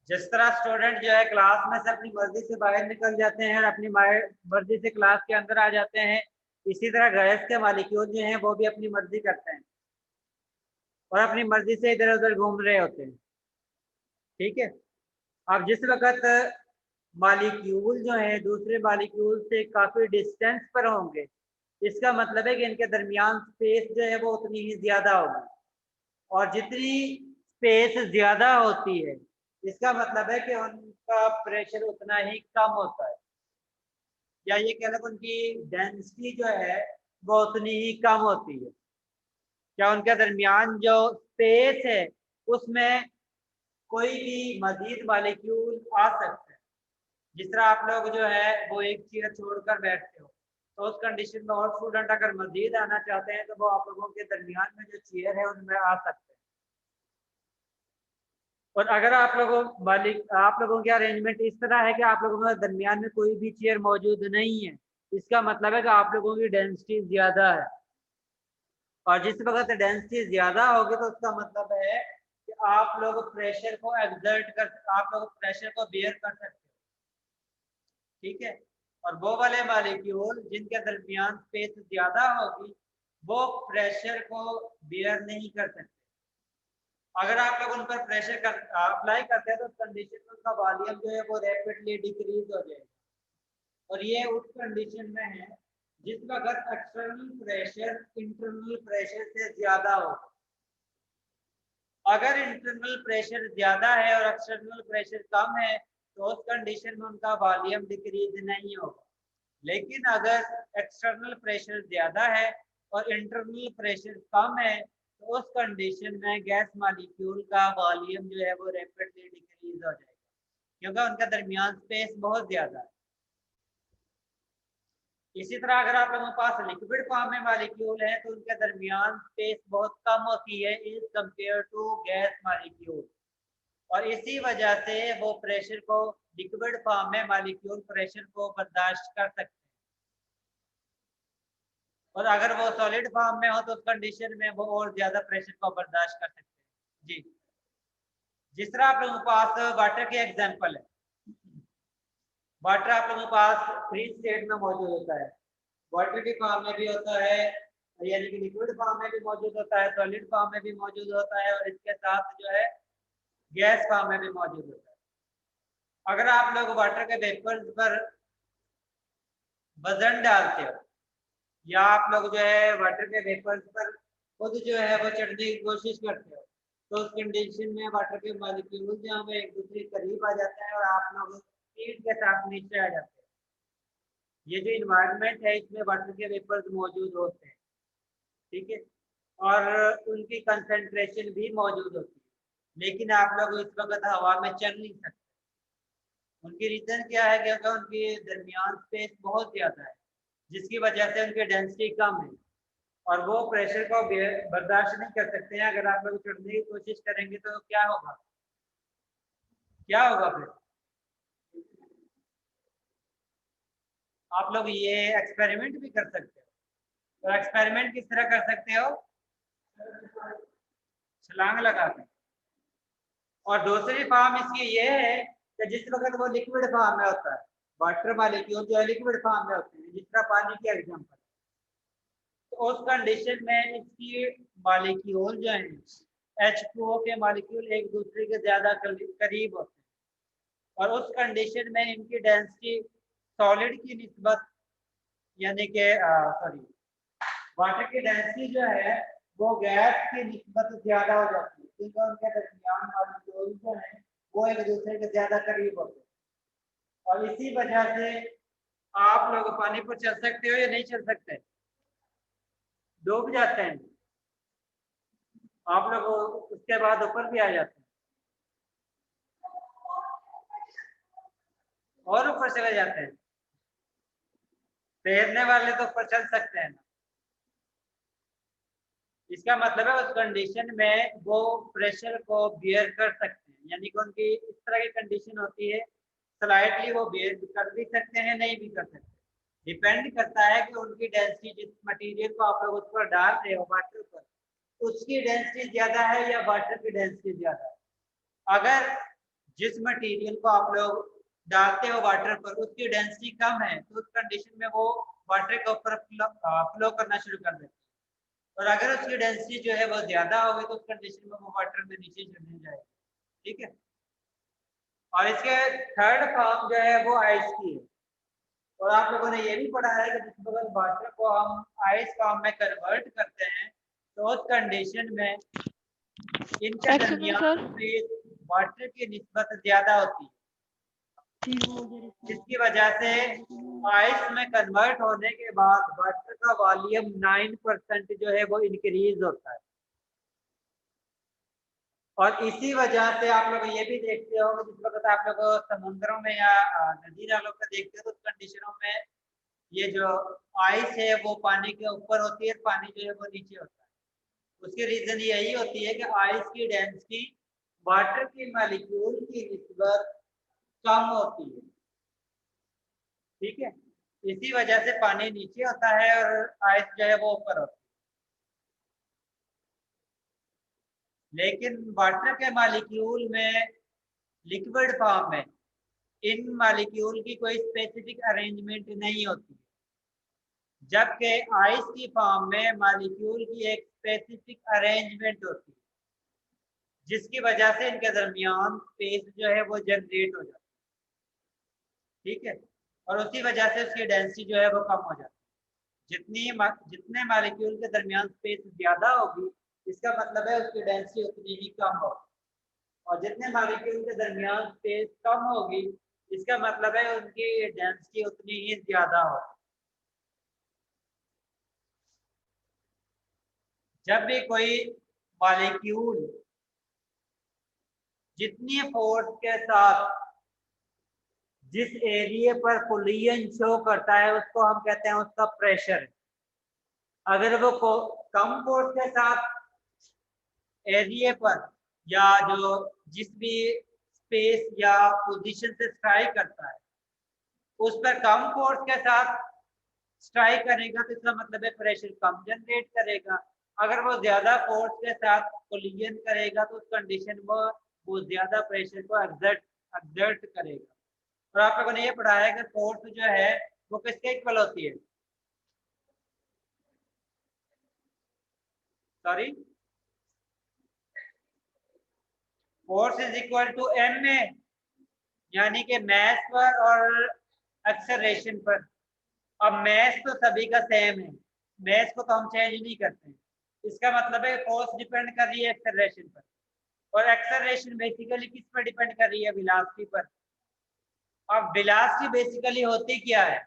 जिस तरह स्टूडेंट जो है क्लास में से अपनी मर्जी से बाहर निकल जाते हैं और अपनी मर्जी से क्लास के अंदर आ जाते हैं, इसी तरह गैस के मालिक्यूल जो हैं वो भी अपनी मर्जी करते हैं और अपनी मर्जी से इधर उधर घूम रहे होते हैं। ठीक है। अब जिस वक्त मालिक्यूल जो है दूसरे मालिक्यूल से काफी डिस्टेंस पर होंगे, इसका मतलब है कि इनके दरमियान स्पेस जो है वो उतनी ही ज्यादा होगी, और जितनी स्पेस ज्यादा होती है इसका मतलब है कि उनका प्रेशर उतना ही कम होता है, या ये कह लो उनकी डेंसिटी जो है वो उतनी ही कम होती है। क्या उनके दरमियान जो स्पेस है उसमें कोई भी मजीद मॉलिक्यूल आ सकता है। जिस तरह आप लोग जो है वो एक चेयर छोड़कर बैठते हो, तो उस कंडीशन में और स्टूडेंट अगर मजीद आना चाहते हैं तो वो आप लोगों के दरमियान में जो चेयर है उनमें आ सकते हैं। और अगर आप लोगों की अरेंजमेंट इस तरह है कि आप लोगों के दरमियान में कोई भी चेयर मौजूद नहीं है, इसका मतलब है कि आप लोगों की डेंसिटी ज्यादा है, और जिस वक्त डेंसिटी ज्यादा होगी तो उसका मतलब है कि आप लोग प्रेशर को आप लोग प्रेशर को बेयर कर सकते हो। ठीक है। और वो वाले मॉलिक्यूल जिनके दरमियान स्पेस ज्यादा होगी वो प्रेशर को बेयर नहीं कर सकते। अगर आप लोग उन पर प्रेशर अप्लाई करते हैं तो उस कंडीशन में उनका वॉल्यूम जो है वो रैपिडली डिक्रीज हो जाएगा, और ये उस कंडीशन में है जिस वक्त एक्सटर्नल प्रेशर इंटरनल प्रेशर से ज्यादा हो। अगर इंटरनल प्रेशर ज्यादा है और एक्सटर्नल प्रेशर कम है तो उस कंडीशन में उनका वॉल्यूम डिक्रीज नहीं होगा। लेकिन अगर एक्सटर्नल प्रेशर ज्यादा है और इंटरनल प्रेशर कम है तो उस कंडीशन में गैस मॉलिक्यूल का वॉल्यूम जो है वो रैपिडली डिक्रीज हो जाएगा, क्योंकि उनका दरमियान स्पेस बहुत ज्यादा है। इसी तरह अगर आप लोगों के पास लिक्विड फॉर्म में मॉलिक्यूल है तो उनके दरमियान स्पेस बहुत कम होती है as compare to gas molecule, और इसी वजह से वो प्रेशर को लिक्विड फॉर्म में मॉलिक्यूल प्रेशर को बर्दाश्त कर सकते हैं, और अगर वो सॉलिड फॉर्म में हो तो उस कंडीशन में वो और ज्यादा प्रेशर को बर्दाश्त कर सकते हैं। जी, जिस तरह आप लोगों के पास वाटर के एग्जांपल है, वाटर आप लोगों के पास फ्रीज स्टेट में मौजूद होता है, वाटर के फॉर्म में भी होता है, यानी कि लिक्विड फॉर्म में भी मौजूद होता है, सॉलिड फॉर्म में भी मौजूद होता है, और इसके साथ जो है गैस फॉर्म में भी मौजूद होता है। अगर आप लोग वाटर के वेपर्स पर वजन डालते हो या आप लोग जो है वाटर के वेपर्स पर खुद जो है वो चढ़ने की कोशिश करते हो तो उस कंडीशन में वाटर के मॉलिक्यूल जो है वो एक दूसरे के करीब आ जाते हैं और आप लोग स्पीड के साथ नीचे आ जाते हैं। ये जो इन्वायरमेंट है इसमें वाटर के वेपर्स मौजूद होते हैं। ठीक है। और उनकी कंसंट्रेशन भी मौजूद होती है, लेकिन आप लोग इस वक्त हवा में चल नहीं सकते। उनकी रीजन क्या है? क्योंकि उनके दरमियान स्पेस बहुत ज्यादा है, जिसकी वजह से उनकी डेंसिटी कम है और वो प्रेशर को बर्दाश्त नहीं कर सकते हैं। अगर आप लोग चढ़ने की कोशिश करेंगे तो क्या होगा? क्या होगा फिर? आप लोग ये एक्सपेरिमेंट भी कर सकते हो। तो एक्सपेरिमेंट किस तरह कर सकते हो? छलांग लगा के। और दूसरी फॉर्म इसकी ये है कि जिस वक्त वो लिक्विड फॉर्म में होता है, वाटर मॉलिक्यूल जो है लिक्विड फॉर्म में होते हैं, जिस तरह पानी के एग्जांपल, तो उस कंडीशन में इसकी मॉलिक्यूल जो है H2O के मॉलिक्यूल एक दूसरे के ज्यादा करीब होते हैं, और उस कंडीशन में इनकी डेंसिटी सॉलिड की निस्बत यानी कि वाटर की डेंसिटी जो है वो गैस की निस्बत ज्यादा हो जाती है, क्योंकि उनके दरमियान मॉलिक्यूल जो है वो एक दूसरे के ज्यादा करीब होते हैं। और इसी वजह से आप लोग पानी पर चल सकते हो या नहीं चल सकते? डूब जाते हैं आप लोग, उसके बाद ऊपर भी आ जाते हैं। और ऊपर चले जाते हैं। तैरने वाले तो ऊपर चल सकते हैं ना। इसका मतलब है उस कंडीशन में वो प्रेशर को बियर कर सकते हैं, यानी कि उनकी इस तरह की कंडीशन होती है, स्लाइटली वो बियर कर भी सकते हैं, नहीं भी कर सकते। डिपेंड करता है कि उनकी डेंसिटी, जिस मटेरियल को आप लोग उस पर डाल रहे हो वाटर पर, उसकी डेंसिटी ज्यादा है या वाटर की डेंसिटी ज्यादा है। अगर जिस मटेरियल को आप लोग डालते हो वाटर पर उसकी डेंसिटी कम है तो उस कंडीशन में वो वाटर के ऊपर फ्लो करना शुरू कर देते हैं, और अगर उसकी डेंसिटी जो है वो ज्यादा होगी तो उस कंडीशन में वो वाटर में नीचे चढ़ने जाएगी। ठीक है। और इसके थर्ड फॉर्म जो है वो आइस की है, और आप लोगों ने ये भी पढ़ा है कि जिस बगल वाटर को हम आइस फॉर्म में कन्वर्ट करते हैं तो उस कंडीशन में इनके दरमियान वाटर की निस्बत ज्यादा होती है, जिसकी वजह से आइस में कन्वर्ट होने के बाद वाटर का वॉल्यूम 9% जो है वो इंक्रीज होता है। और इसी वजह से आप लोग ये भी देखते हो कि जिस वक्त आप लोग समुद्रों में या नदी नालों में देखते हो तो उस कंडीशनों में ये जो आइस है वो पानी के ऊपर होती है, पानी जो है वो नीचे होता है। उसकी रीजन यही होती है कि आइस की डेंसिटी वाटर की मॉलिक्यूल की निस्बत कम होती है। ठीक है, इसी वजह से पानी नीचे होता है और आइस जो है वो ऊपर होता है। लेकिन वाटर के मॉलिक्यूल में, लिक्विड फॉर्म में, इन मॉलिक्यूल की कोई स्पेसिफिक अरेंजमेंट नहीं होती, जबकि आइस की फॉर्म में मॉलिक्यूल की एक स्पेसिफिक अरेंजमेंट होती है, जिसकी वजह से इनके दरमियान स्पेस जो है वो जनरेट हो जाती है। ठीक है, और उसी वजह से उसकी डेंसिटी जो है वो कम हो जाती है। जितने मॉलिक्यूल के दरमियान स्पेस ज्यादा होगी इसका मतलब है उसकी डेंसिटी उतनी ही कम होगी, और जितने मॉलिक्यूल के दरमियान स्पेस कम होगी इसका मतलब है उनकी डेंसिटी उतनी ही ज्यादा होगी। जब भी कोई मॉलिक्यूल जितनी फोर्स के साथ जिस एरिया पर कोलिजन शो करता है उसको हम कहते हैं उसका प्रेशर। अगर वो कम फोर्स के साथ एरिया पर या जो जिस भी स्पेस या पोजीशन से स्ट्राइक करता है उस पर कम फोर्स के साथ स्ट्राइक करेगा तो इसका मतलब है प्रेशर कम जनरेट करेगा। अगर वो ज्यादा फोर्स के साथ कोलिजन करेगा तो उस कंडीशन में वो ज्यादा प्रेशर को एक्सर्ट करेगा। और आप लोगों ने ये पढ़ा है कि फोर्स जो है वो किसके इक्वल होती है? Sorry, force is equal to M A, यानी कि मैस पर और एक्सेलरेशन पर। अब मैस तो सभी का सेम है, मैस को तो हम चेंज नहीं करते, इसका मतलब है फोर्स डिपेंड कर रही है एक्सेलरेशन पर, और एक्सेलरेशन बेसिकली किस पर डिपेंड कर रही है? वेलोसिटी पर। अब वेलोसिटी बेसिकली होती क्या है?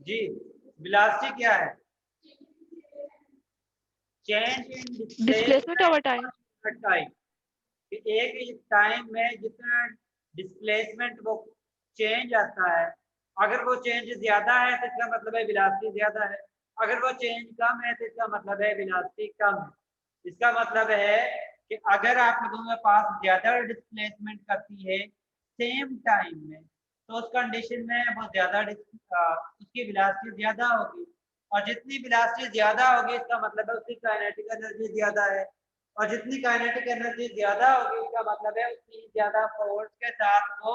जी, वेलोसिटी क्या है? Change in displacement over time. Time, एक टाइम में जितना डिस्प्लेसमेंट वो चेंज आता है, अगर वो चेंज ज्यादा है तो इसका मतलब है वेलोसिटी ज्यादा है, अगर वो चेंज कम है तो इसका मतलब है वेलोसिटी कम है। इसका मतलब है कि अगर आप लोगों के पास ज्यादा डिस्प्लेसमेंट करती है सेम टाइम में तो उस कंडीशन में वो ज्यादा उसकी वेलोसिटी ज्यादा होगी, और जितनी वेलोसिटी ज्यादा होगी इसका मतलब है उसकी काइनेटिक एनर्जी ज्यादा है, और जितनी काइनेटिक एनर्जी ज्यादा होगी इसका मतलब है उतनी ज्यादा फोर्स के साथ वो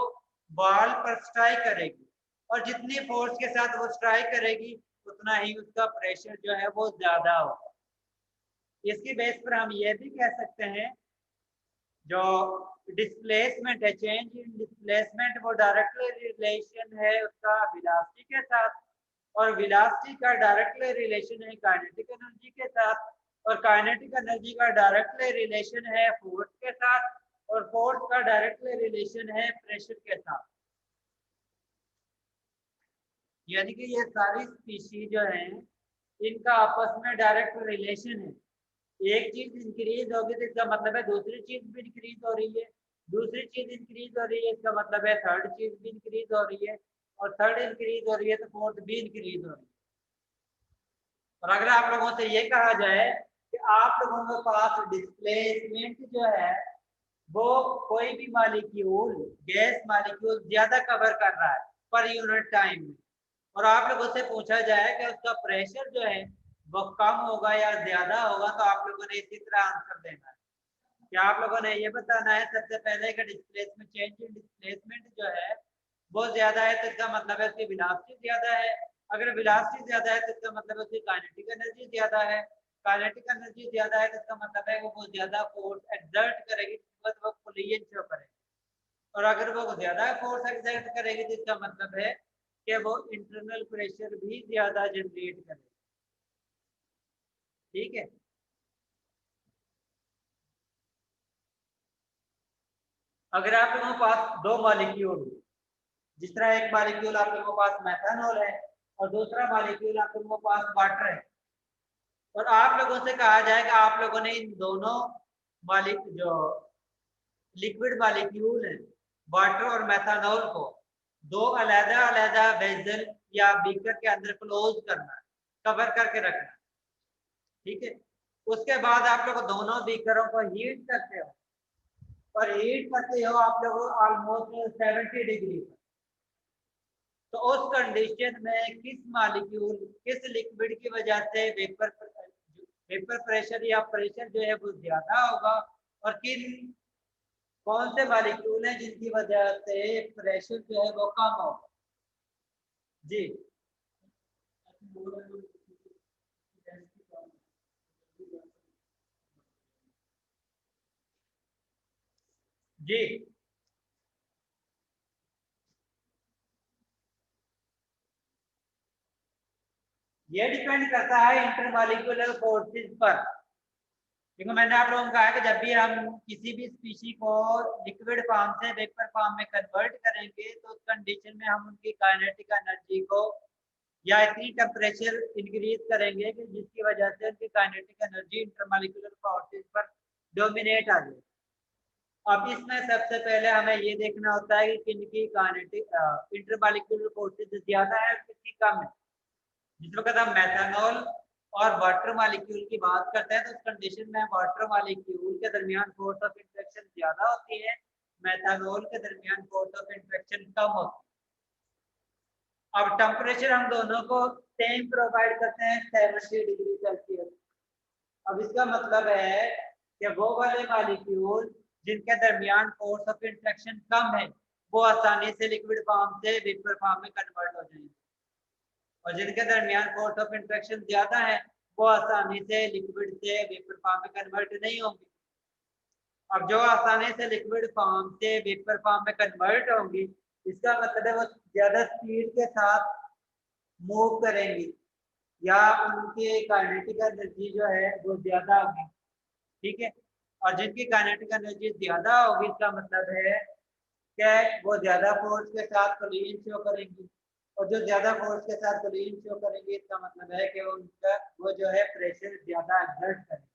बॉल पर स्ट्राइक करेगी, और जितनी फोर्स के साथ वो स्ट्राइक करेगी उतना ही उसका प्रेशर जो है वो ज्यादा होगा। इसकी बेस पर हम ये भी कह सकते हैं जो डिस्प्लेसमेंट है, चेंज इन डिस्प्लेसमेंट, वो डायरेक्टली रिलेशन है उसका वेलोसिटी के साथ, और वेलोसिटी का डायरेक्टली रिलेशन है काइनेटिक एनर्जी के साथ, और काइनेटिक एनर्जी का डायरेक्टली रिलेशन है फोर्स के साथ, और फोर्स का डायरेक्टली रिलेशन है प्रेशर के साथ। यानी कि ये सारी स्पीशीज जो हैं इनका आपस में डायरेक्ट रिलेशन है। एक चीज इंक्रीज होगी तो इसका मतलब है दूसरी चीज भी इंक्रीज हो रही है, दूसरी चीज इंक्रीज हो रही है इसका मतलब है थर्ड चीज भी इंक्रीज हो रही है, और थर्ड इंक्रीज हो रही है तो फोर्थ भी इंक्रीज हो रही है। और अगर आप लोगों से ये कहा जाए कि आप लोगों के पास डिस्प्लेसमेंट जो है वो कोई भी मॉलिक्यूल गैस मॉलिक्यूल ज्यादा कवर कर रहा है पर यूनिट टाइम में, और आप लोगों से पूछा जाए कि उसका प्रेशर जो है वो कम होगा या ज्यादा होगा, तो आप लोगों ने इसी तरह आंसर देना है। क्या आप लोगों ने ये बताना है सबसे पहले कि डिस्प्लेसमेंट चेंज इन डिस्प्लेसमेंट जो है वो ज्यादा है तो इसका मतलब है उसकी वेलोसिटी ज्यादा है, अगर वेलोसिटी ज्यादा है तो इसका मतलब है उसकी काइनेटिक एनर्जी ज्यादा है, काइनेटिक एनर्जी ज्यादा है तो इसका मतलब है वो ज्यादा फोर्स एक्सर्ट करेगी तो वो कोलिजन शो करेगी, और अगर वो ज्यादा फोर्स एक्सर्ट करेगी तो इसका मतलब है कि वो इंटरनल प्रेशर भी ज्यादा जनरेट करेगी। ठीक है, अगर आप लोगों के पास दो मॉलिक्यूल, जिस तरह एक मॉलिक्यूल आप लोगों के पास मेथनॉल है और दूसरा मॉलिक्यूल आप लोगों के पास वाटर है, और आप लोगों से कहा जाए कि आप लोगों ने इन दोनों जो लिक्विड मॉलिक्यूल है वाटर और मेथनॉल को दो अलग-अलग वेसल या बीकर के अंदर क्लोज करना है, कवर करके रखना है। ठीक है, उसके बाद आप लोग दोनों बीकरों को हीट करते हो, और हीट करते हो आप लोग ऑलमोस्ट 70 डिग्री पर, तो उस कंडीशन में किस मॉलिक्यूल किस लिक्विड की वजह से वेपर प्रेशर या प्रेशर जो है वो ज्यादा होगा, और कौन से मॉलिक्यूल हैं जिनकी वजह से प्रेशर जो है वो कम होगा। जी जी ये डिपेंड करता है इंटरमॉलिक्यूलर फोर्सेस पर, क्योंकि मैंने आप लोगों को कहा कि जब भी हम किसी भी स्पीशी को लिक्विड फॉर्म से वेपर फॉर्म में कन्वर्ट करेंगे तो उस कंडीशन में हम उनकी काइनेटिक एनर्जी को या इतनी टेम्परेचर इंक्रीज करेंगे कि जिसकी वजह से उनकी काइनेटिक एनर्जी इंटरमॉलिक्यूलर फोर्सेस पर डोमिनेट आ जाए। अब इसमें सबसे पहले हमें ये देखना होता है कि किनकी काइनेटिक इंटरमॉलिक्यूलर फोर्सेस ज्यादा है कितनी कम है। जिस वक्त हम मेथनॉल और वाटर मॉलिक्यूल की बात करते हैं तो उस कंडीशन में वाटर मॉलिक्यूल के दरमियान फोर्स ऑफ इंट्रैक्शन ज्यादा होती है, मेथनॉल के दरमियान फोर्स ऑफ इंट्रैक्शन कम होती है। अब टेम्परेचर हम दोनों को सेम प्रोवाइड करते हैं 70 डिग्री सेल्सियस। अब इसका मतलब है कि वो वाले मॉलिक्यूल जिनके दरमियान फोर्स ऑफ इंट्रैक्शन कम है वो आसानी से लिक्विड फॉर्म से वेपर फॉर्म में कन्वर्ट हो जाएंगे, और जिनके दरमियान फोर्स ऑफ इंट्रैक्शन ज्यादा है वो आसानी से लिक्विड से वेपर फॉर्म में कन्वर्ट नहीं होंगे। अब जो आसानी से लिक्विड फॉर्म से वेपर फॉर्म में कन्वर्ट होंगी इसका मतलब है वो ज्यादा स्पीड के साथ मूव करेंगी या उनकी काइनेटिक एनर्जी जो है वो ज्यादा होगी। ठीक है, और जिनकी काइनेटिक एनर्जी ज्यादा होगी इसका मतलब है कि वो ज्यादा फोर्स के साथ कोलिजन शो करेंगी, और जो ज्यादा फोर्स के साथ कोलिजन शो करेंगे इसका मतलब है कि उनका वो जो है प्रेशर ज्यादा एक्सर्ट करेंगे।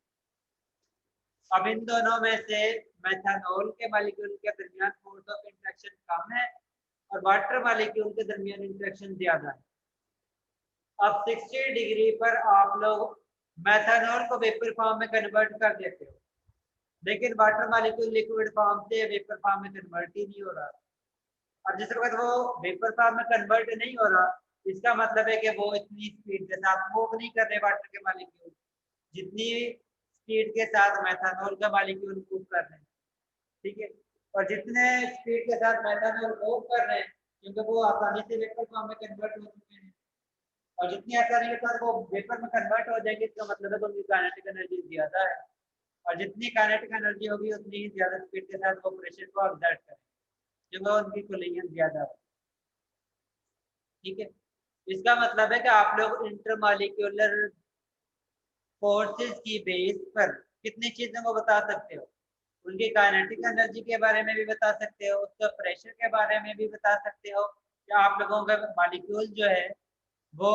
अब इन दोनों में से मेथनॉल के मॉलिक्यूल के दरमियान फोर्स ऑफ इंट्रैक्शन कम है और वाटर मॉलिक्यूल के दरमियान इंट्रैक्शन ज्यादा है। अब 60 डिग्री पर आप लोग मेथनॉल को वेपर फॉर्म में कन्वर्ट कर देते हो, लेकिन वाटर मॉलिक्यूल लिक्विड फॉर्म से वेपर फॉर्म में कन्वर्ट ही नहीं हो रहा। और जिस वक्त वो वेपर फॉर्म में कन्वर्ट नहीं हो रहा इसका मतलब है कि वो इतनी स्पीड के साथ मूव नहीं कर रहे वाटर के मॉलिक्यूल जितनी स्पीड के साथ मेथनॉल का मॉलिक्यूल मूव कर रहे हैं। ठीक है, और जितने स्पीड के साथ मेथनॉल मूव कर रहे हैं क्योंकि वो आसानी से वेपर फॉर्म में कन्वर्ट हो चुके हैं, और जितनी आसानी के साथ वो वेपर में कन्वर्ट हो जाएंगे इसका मतलब है तो उनकी काइनेटिक एनर्जी ज्यादा है, और जितनी काइनेटिक एनर्जी होगी उतनी ही ज्यादा स्पीड के साथ वो प्रेशर को एक्सर्ट करें क्योंकि उनकी कोलिजन ज्यादा है। ठीक है, इसका मतलब है कि आप लोग इंटरमॉलिक्यूलर फोर्सेस की बेस पर कितनी चीजों को बता सकते हो, उनकी काइनेटिक एनर्जी के बारे में भी बता सकते हो, उसका प्रेशर के बारे में भी बता सकते हो कि आप लोगों का मॉलिक्यूल जो है वो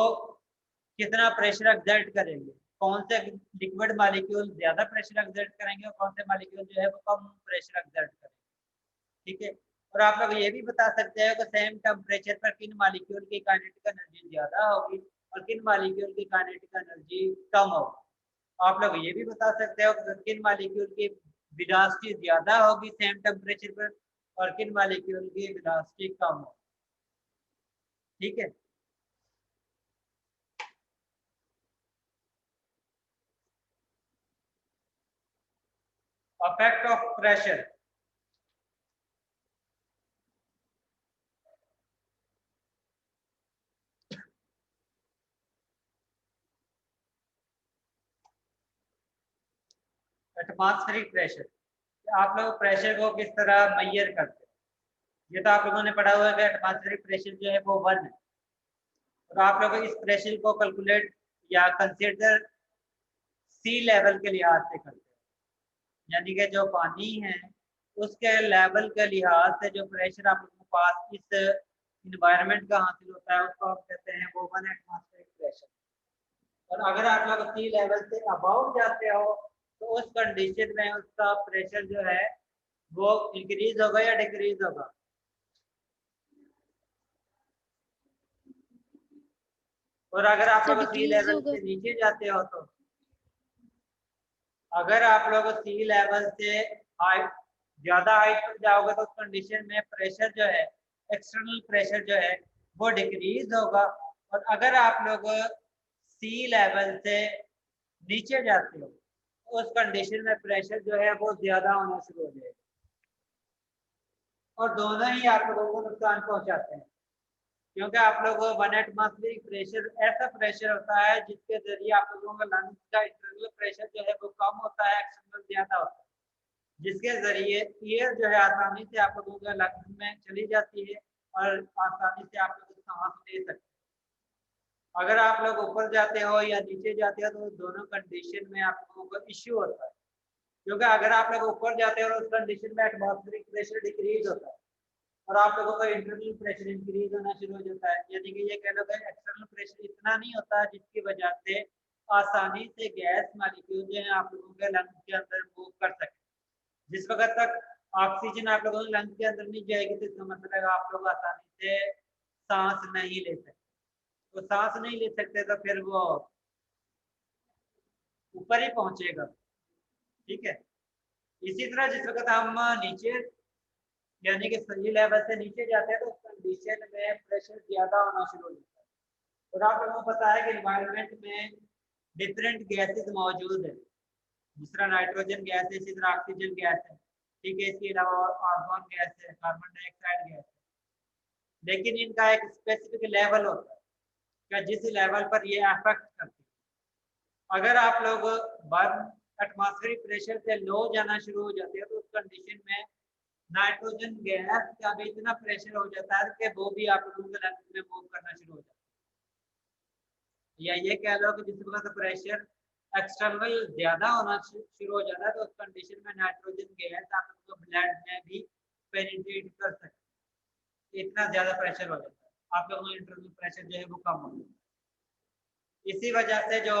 कितना प्रेशर एक्सर्ट करेंगे, कौन से लिक्विड मॉलिक्यूल ज्यादा प्रेशर एक्सर्ट करेंगे और कौन से मॉलिक्यूल जो है वो कम प्रेशर एक्सर्ट करेंगे। ठीक है, और आप लोग ये भी बता सकते हैं कि सेम टेम्परेचर पर किन मॉलिक्यूल की काइनेटिक एनर्जी ज्यादा होगी और किन मॉलिक्यूल की काइनेटिक एनर्जी कम होगी। आप लोग ये भी बता सकते हो कि किन मॉलिक्यूल की वेलोसिटी ज्यादा होगी सेम टेम्परेचर पर और किन मॉलिक्यूल की वेलोसिटी कम होगी। ठीक है, effect of pressure। Atmospheric pressure, आप लोग प्रेशर को किस तरह मेजर करते हैं, ये तो आप लोगों ने पढ़ा हुआ है कि एटमॉस्फेरिक प्रेशर जो है वो 1 है, और आप लोग इस प्रेशर को कैलकुलेट या कंसीडर सी लेवल के लिहाज से करते हैं, यानी कि जो पानी है उसके लेवल के लिहाज से जो प्रेशर आप लोगों के पास इस इन्वायरमेंट का हासिल होता है उसको आप कहते हैं वो 1 एटमॉस्फेरिक प्रेशर। और अगर आप लोग सी लेवल से अबव जाते हो तो उस कंडीशन में उसका प्रेशर जो है वो इंक्रीज होगा या डिक्रीज होगा। और अगर आप लोग सी लेवल से नीचे जाते हो तो अगर आप लोग सी लेवल से ज्यादा हाइट पर जाओगे तो उस कंडीशन में प्रेशर जो है एक्सटर्नल प्रेशर जो है वो डिक्रीज होगा। और अगर आप लोग सी लेवल से नीचे जाते हो तो उस कंडीशन में प्रेशर जो है वो ज्यादा होना शुरू हो जाएगा, और दोनों ही आप लोगों को नुकसान पहुंचाते हैं, क्योंकि आप लोग 1 एटमॉस्फेरिक प्रेशर ऐसा प्रेशर होता है जिसके जरिए आप लोगों का लंग्स का इंटरनल प्रेशर जो है वो कम होता है, एक्सटर्नल ज्यादा होता है, जिसके जरिए एयर जो है आसानी से आप लोगों के लंग्स में चली जाती है और आसानी से आप लोग सांस ले सकते हैं। अगर आप लोग ऊपर जाते हो या नीचे जाते हो तो दोनों कंडीशन में आप लोगों को इश्यू होता है, क्योंकि अगर आप लोग ऊपर जाते हो उस कंडीशन में एटमॉस्फेरिक प्रेशर डिक्रीज होता है और आप लोगों का इंटरनल प्रेशर इंक्रीज होना शुरू हो जाता है, यानी कि ये कह लो कि एक्सटर्नल प्रेशर इतना नहीं होता जिसकी वजह से आसानी से गैस मॉलिक्यूल जो है आप लोगों के लंग्स के अंदर मूव कर सके। जिस वक्त तक ऑक्सीजन आप लोगों के लंग्स के अंदर नहीं जाएगी तो इसका मतलब है आप लोग आसानी से सांस नहीं ले सकते, तो सांस नहीं ले सकते तो फिर वो ऊपर ही पहुंचेगा। ठीक है, इसी तरह जिस वक्त हम नीचे यानी कि सी लेवल से नीचे जाते हैं तो उस कंडीशन में प्रेशर ज्यादा होना शुरू हो जाता है। और आप लोगों को पता है कि एनवायरनमेंट में डिफरेंट गैसेस मौजूद है, जिस तरह नाइट्रोजन गैस है, इसी तरह ऑक्सीजन गैस है। ठीक है, इसके अलावा आर्गन गैस है, कार्बन डाइऑक्साइड गैस है, लेकिन इनका एक स्पेसिफिक लेवल होता है क्या जिस लेवल पर ये अफेक्ट करती है। अगर आप लोग 1 एटमॉस्फेरिक प्रेशर से लो जाना शुरू हो जाते हैं तो उस कंडीशन में नाइट्रोजन गैस का भी इतना प्रेशर हो जाता है कि वो भी आप लोगों के लंग्स में मूव करना शुरू हो जाता है। या ये कह लो कि जिस वक्त प्रेशर एक्सटर्नल ज्यादा होना शुरू हो जाता है तो उस कंडीशन में नाइट्रोजन गैस आप लोगों को ब्लड में भी पेनिट्रेट कर सकते हैं, इतना ज्यादा प्रेशर हो जाता है, आप लोगों का इंटरनल प्रेशर जो है वो कम हो जाता है। इसी वजह से जो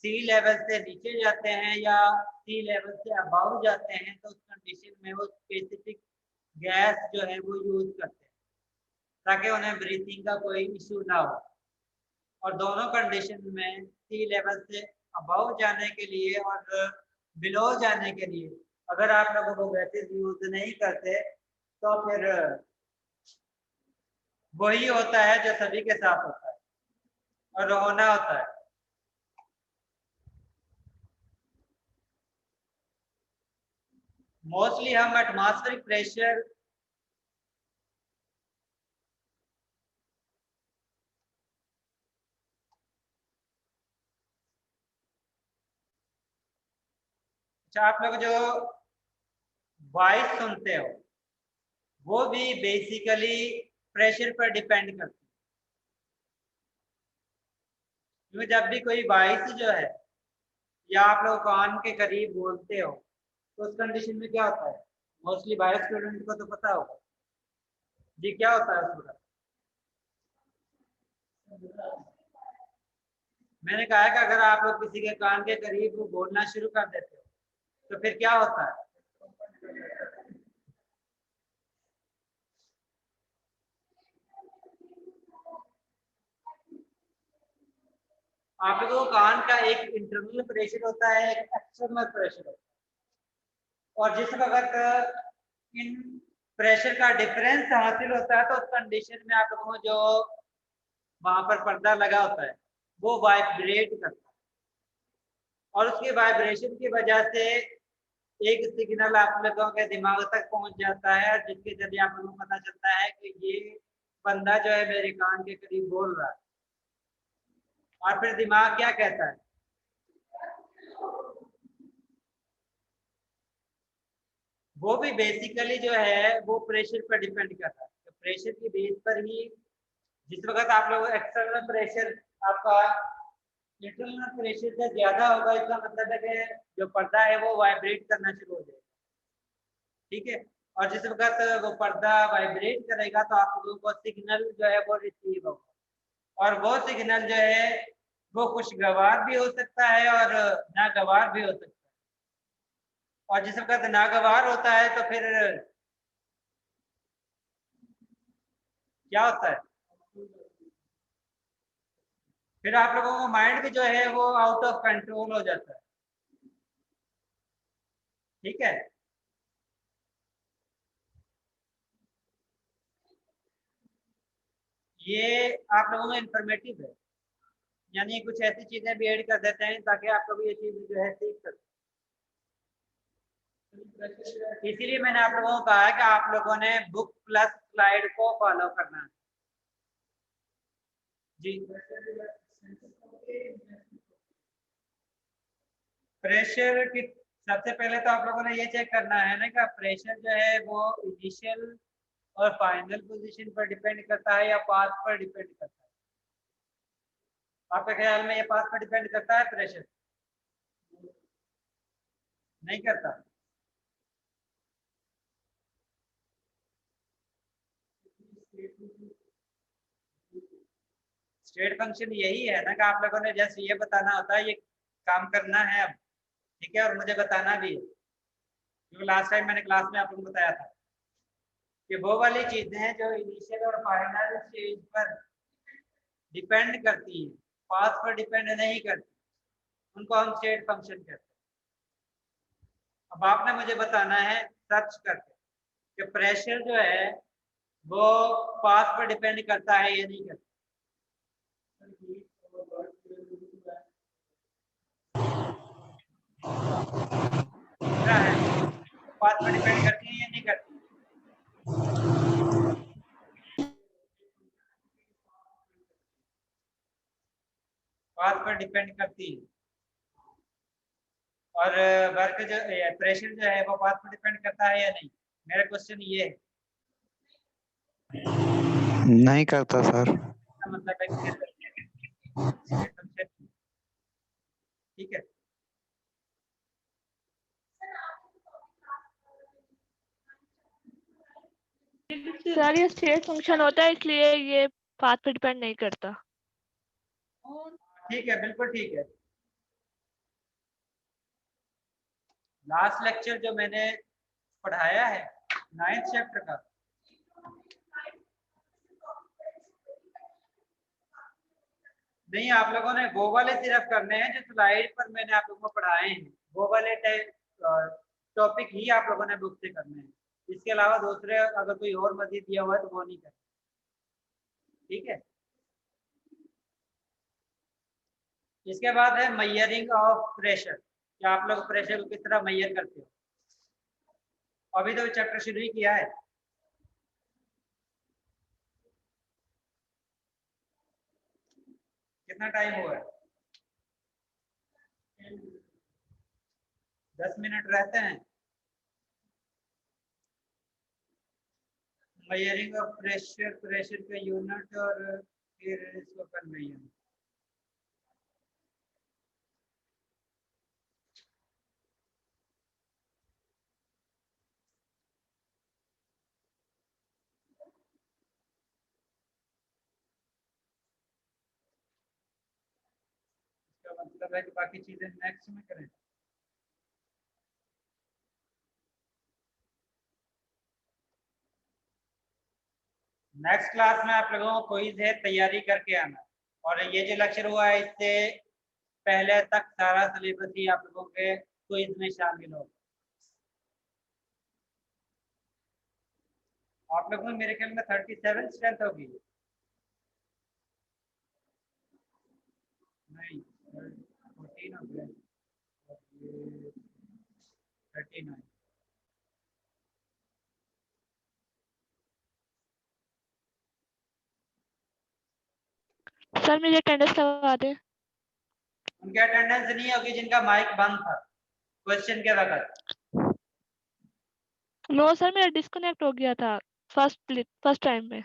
सी लेवल से नीचे जाते हैं या सी लेवल से अबव जाते हैं तो उस कंडीशन में वो स्पेसिफिक गैस जो है वो यूज करते हैं ताकि उन्हें ब्रीथिंग का कोई इशू ना हो। और दोनों कंडीशन में सी लेवल से अबव जाने के लिए और बिलो जाने के लिए अगर आप लोग वो गैसेस यूज नहीं करते तो फिर वही होता है जो सभी के साथ होता है और होना होता है। मोस्टली हम एटमॉस्फेरिक प्रेशर आप लोग जो वॉइस सुनते हो वो भी बेसिकली प्रेशर पर डिपेंड करती है, क्योंकि जब भी कोई वॉइस जो है या आप लोग कान के करीब बोलते हो तो उस कंडीशन में क्या होता है, मोस्टली बायो स्टूडेंट को तो पता होगा जी क्या होता है उस वक्त। मैंने कहा है कि अगर आप लोग किसी के कान के करीब बोलना शुरू कर देते हो तो फिर क्या होता है? आप लोगों को कान का एक इंटरनल प्रेशर होता है, एक एक्सटर्नल प्रेशर होता है, और जिस वक्त इन प्रेशर का डिफरेंस हासिल होता है तो उस कंडीशन में आप लोगों को जो वहां पर पर्दा लगा होता है वो वाइब्रेट करता है, और उसकी वाइब्रेशन की वजह से एक सिग्नल आप लोगों के दिमाग तक पहुंच जाता है, जिसके जरिए आप लोगों को पता चलता है कि ये बंदा जो है मेरे कान के करीब बोल रहा है। और फिर दिमाग क्या कहता है? वो भी बेसिकली जो है वो प्रेशर पर डिपेंड करता है, तो प्रेशर की बेस पर ही जिस वक्त आप लोग एक्सटर्नल प्रेशर आपका इंटरनल प्रेशर से ज्यादा होगा, इसका मतलब है कि जो पर्दा है वो वाइब्रेट करना शुरू हो जाएगा। ठीक है, और जिस वक्त वो पर्दा वाइब्रेट करेगा तो आप लोगों को सिग्नल जो है वो रिसीव होगा, और वो सिग्नल जो है वो खुशगवार भी हो सकता है और नागवार भी हो सकता है। और जिस वक्त नागवार होता है तो फिर क्या होता है? फिर आप लोगों का माइंड भी जो है वो आउट ऑफ कंट्रोल हो जाता है। ठीक है, ये आप लोगों में इंफॉर्मेटिव है, यानी कुछ ऐसी चीजें भी ऐड कर देते हैं ताकि आप लोग ये चीज जो है सीख सकें। इसीलिए मैंने आप लोगों को कहा है कि आप लोगों ने बुक प्लस स्लाइड को फॉलो करना है। जी, प्रेशर की सबसे पहले तो आप लोगों ने ये चेक करना है ना कि प्रेशर जो है वो इनिशियल और फाइनल पोजीशन पर डिपेंड करता है या पाथ पर डिपेंड करता है। आपके ख्याल में ये पाथ पर डिपेंड करता है प्रेशर? नहीं करता। स्टेट फंक्शन यही है ना कि आप लोगों ने जस्ट ये बताना होता है ये काम करना है अब, ठीक है, और मुझे बताना भी है, क्योंकि लास्ट टाइम मैंने क्लास में आप लोगों को बताया था कि वो वाली चीजें हैं जो इनिशियल और फाइनल स्टेज पर डिपेंड करती हैं, पाथ पर डिपेंड नहीं करती, उनको हम स्टेट फंक्शन कहते हैं। अब आपने मुझे बताना है सर्च करके कि प्रेशर जो है वो पाथ पर डिपेंड करता है या नहीं करता। क्या है, पाथ पर डिपेंड करती है या नहीं करती? पाथ पर डिपेंड करती है। और वर्क जो प्रेशर जो है वो पाथ पर डिपेंड करता है या नहीं? मेरा क्वेश्चन ये है। नहीं करता सर। मतलब है ठीक है, सर ये स्टेट फंक्शन होता है इसलिए ये पाथ पे डिपेंड नहीं करता। ठीक है, बिल्कुल ठीक है। लास्ट लेक्चर जो मैंने पढ़ाया है 9th चैप्टर का, नहीं आप लोगों ने वो वाले सिर्फ करने हैं जो स्लाइड पर मैंने आप लोगों को पढ़ाए हैं, वो वाले टॉपिक ही आप लोगों ने बुक से करने हैं। इसके अलावा दूसरे अगर कोई और मजीद दिया हुआ है तो वो नहीं करना। ठीक है, इसके बाद है मेजरिंग ऑफ प्रेशर, कि आप लोग प्रेशर को किस तरह मेजर करते हो। अभी तो चैप्टर शुरू ही किया है। कितना टाइम हुआ है? 10 मिनट रहते हैं। मेजरिंग ऑफ प्रेशर, प्रेशर का यूनिट और फिर इसको कन्वेंशन। मतलब है कि बाकी चीजें नेक्स्ट में करें। नेक्स्ट क्लास में आप लोगों को क्विज है, तैयारी करके आना। और ये जो लेक्चर हुआ है इससे पहले तक सारा सिलेबस ही आप लोगों के क्विज में शामिल होगा। आप लोगों में मेरे ख्याल में 37 स्ट्रेंथ होगी। नहीं 14 हो गया, 39। सर मुझे अटेंडेंस लगा दे। उनके अटेंडेंस नहीं होगी जिनका माइक बंद था क्वेश्चन के वक्त। नो सर मेरा डिस्कनेक्ट हो गया था फर्स्ट टाइम में।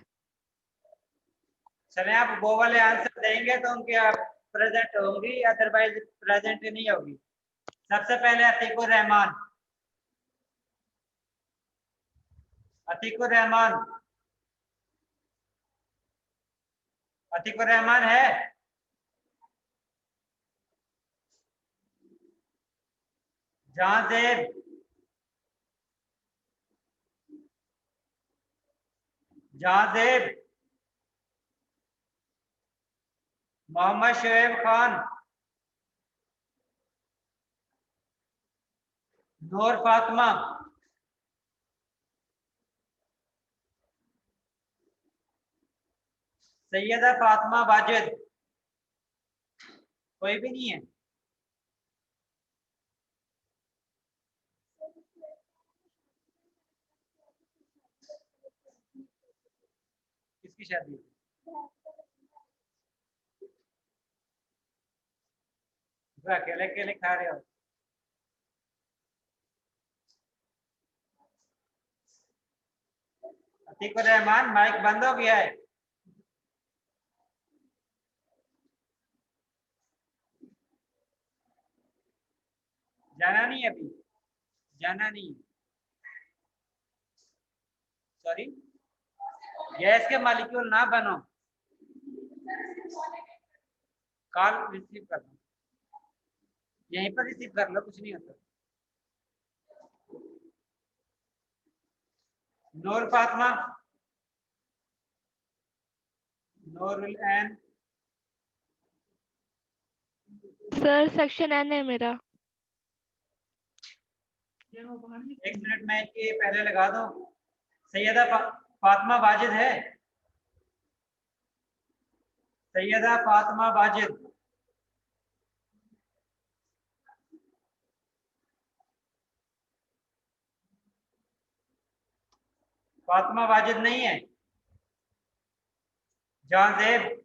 चले आप वो वाले आंसर देंगे तो उनके आप प्रेजेंट होंगी, अदरवाइज प्रेजेंट नहीं होगी। सबसे पहले अतीकुर रहमान। अतीकुर रहमान, अतीकुर रहमान है? जहांजेब, जहांजेब, मोहम्मद शोएब खान, नूर फातिमा, सैयदा फातिमा वाजिद। कोई भी नहीं है? किसकी शादी? तो अकेले अकेले खा रहे हो? अतीकुर रहमान माइक बंद हो गया है। जाना नहीं अभी, जाना नहीं। सॉरी, गैस के मालिक्यूल ना बनो, कॉल रिसीव कर लो, यहीं पर रिसीव कर लो, कुछ नहीं होता। नूर फातिमा, नूरुल ऐन। सर सेक्शन एन है मेरा। 1 मिनट में ये पहले लगा दो। सैयदा फातिमा वाजिद है? सैयदा फातिमा वाजिद, फातिमा वाजिद नहीं है? जहांजेब,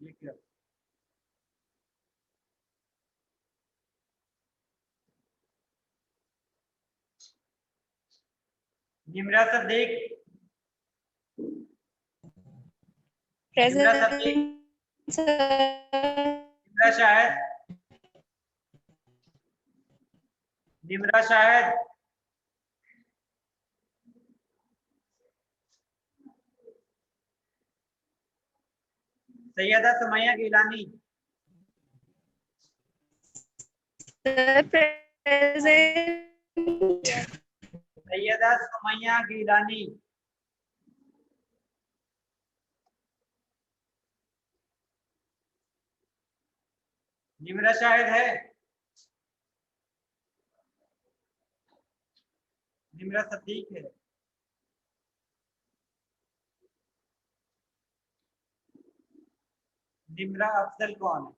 ये क्या? निमरा सदीक, निमरा सदीक, निमरा शाहिद, निमरा शाहिद, सैयदा सुमैया गिलानी, सैयदा सुमैया गिलानी, निमरा शाहिद है? निमरा सदीक है? निमरा अफजल कौन है?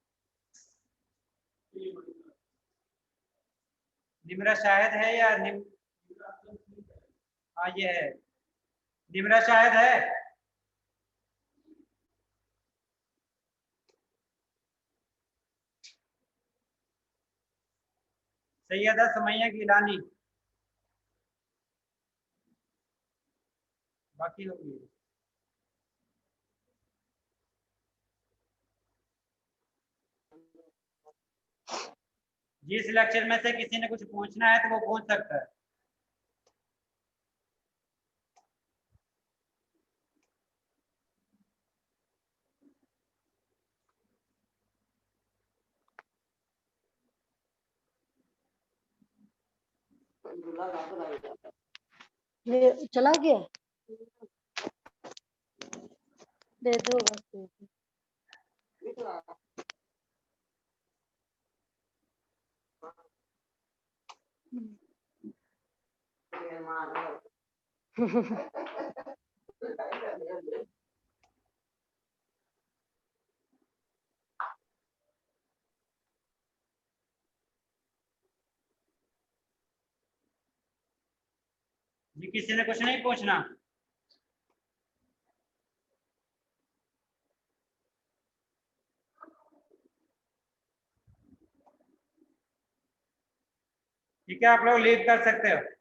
निमरा शाहिद है या हाँ ये है। निमरा शाहिद है? सैयदा सुमैया गिलानी, बाकी होगी। जिस लेक्चर में से किसी ने कुछ पूछना है तो वो पूछ सकता है। ये चला गया दे दो बस। जी किसी ने कुछ नहीं पूछना? ठीक है, आप लोग लीव कर सकते हो।